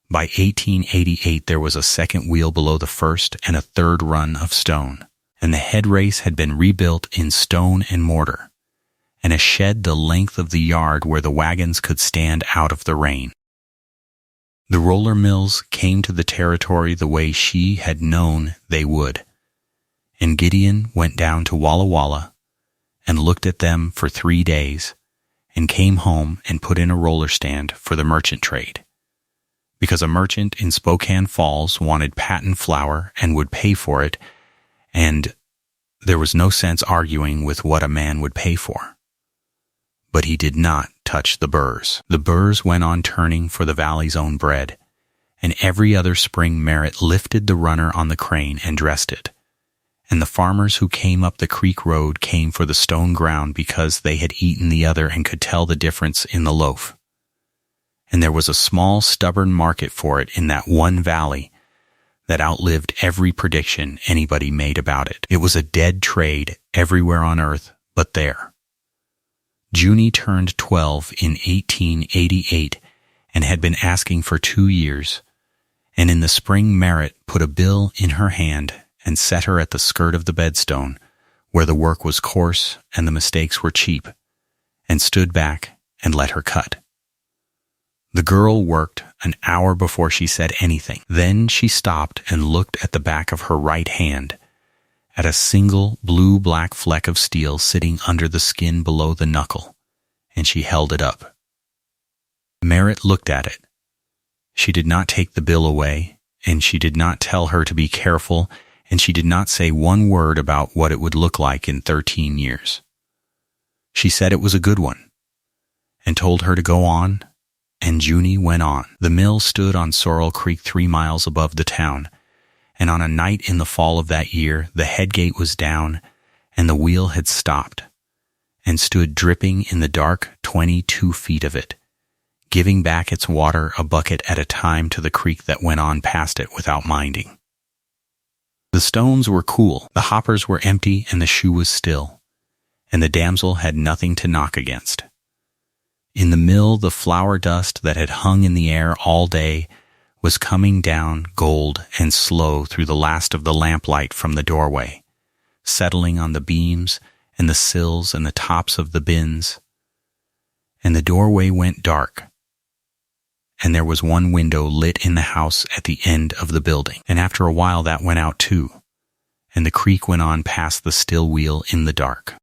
By 1888 there was a second wheel below the first and a third run of stone, and the head race had been rebuilt in stone and mortar, and a shed the length of the yard where the wagons could stand out of the rain. The roller mills came to the territory the way she had known they would, and Gideon went down to Walla Walla and looked at them for 3 days, and came home and put in a roller stand for the merchant trade, because a merchant in Spokane Falls wanted patent flour and would pay for it, and there was no sense arguing with what a man would pay for. But he did not touch the burrs. The burrs went on turning for the valley's own bread, and every other spring Merritt lifted the runner on the crane and dressed it. And the farmers who came up the creek road came for the stone ground because they had eaten the other and could tell the difference in the loaf. And there was a small, stubborn market for it in that one valley that outlived every prediction anybody made about it. It was a dead trade everywhere on earth but there. Junie turned 12 in 1888 and had been asking for 2 years, and in the spring Merritt put a bill in her hand and set her at the skirt of the bedstone, where the work was coarse and the mistakes were cheap, and stood back and let her cut. The girl worked an hour before she said anything. Then she stopped and looked at the back of her right hand, at a single blue-black fleck of steel sitting under the skin below the knuckle, and she held it up. Merritt looked at it. She did not take the bill away, and she did not tell her to be careful, and she did not say one word about what it would look like in 13 years. She said it was a good one, and told her to go on, and Junie went on. The mill stood on Sorrel Creek 3 miles above the town, and on a night in the fall of that year, the head gate was down, and the wheel had stopped, and stood dripping in the dark 22 feet of it, giving back its water a bucket at a time to the creek that went on past it without minding. The stones were cool, the hoppers were empty, and the shoe was still, and the damsel had nothing to knock against. In the mill, the flour dust that had hung in the air all day was coming down gold and slow through the last of the lamplight from the doorway, settling on the beams and the sills and the tops of the bins. And the doorway went dark, and there was one window lit in the house at the end of the building. And after a while that went out too, and the creek went on past the still wheel in the dark.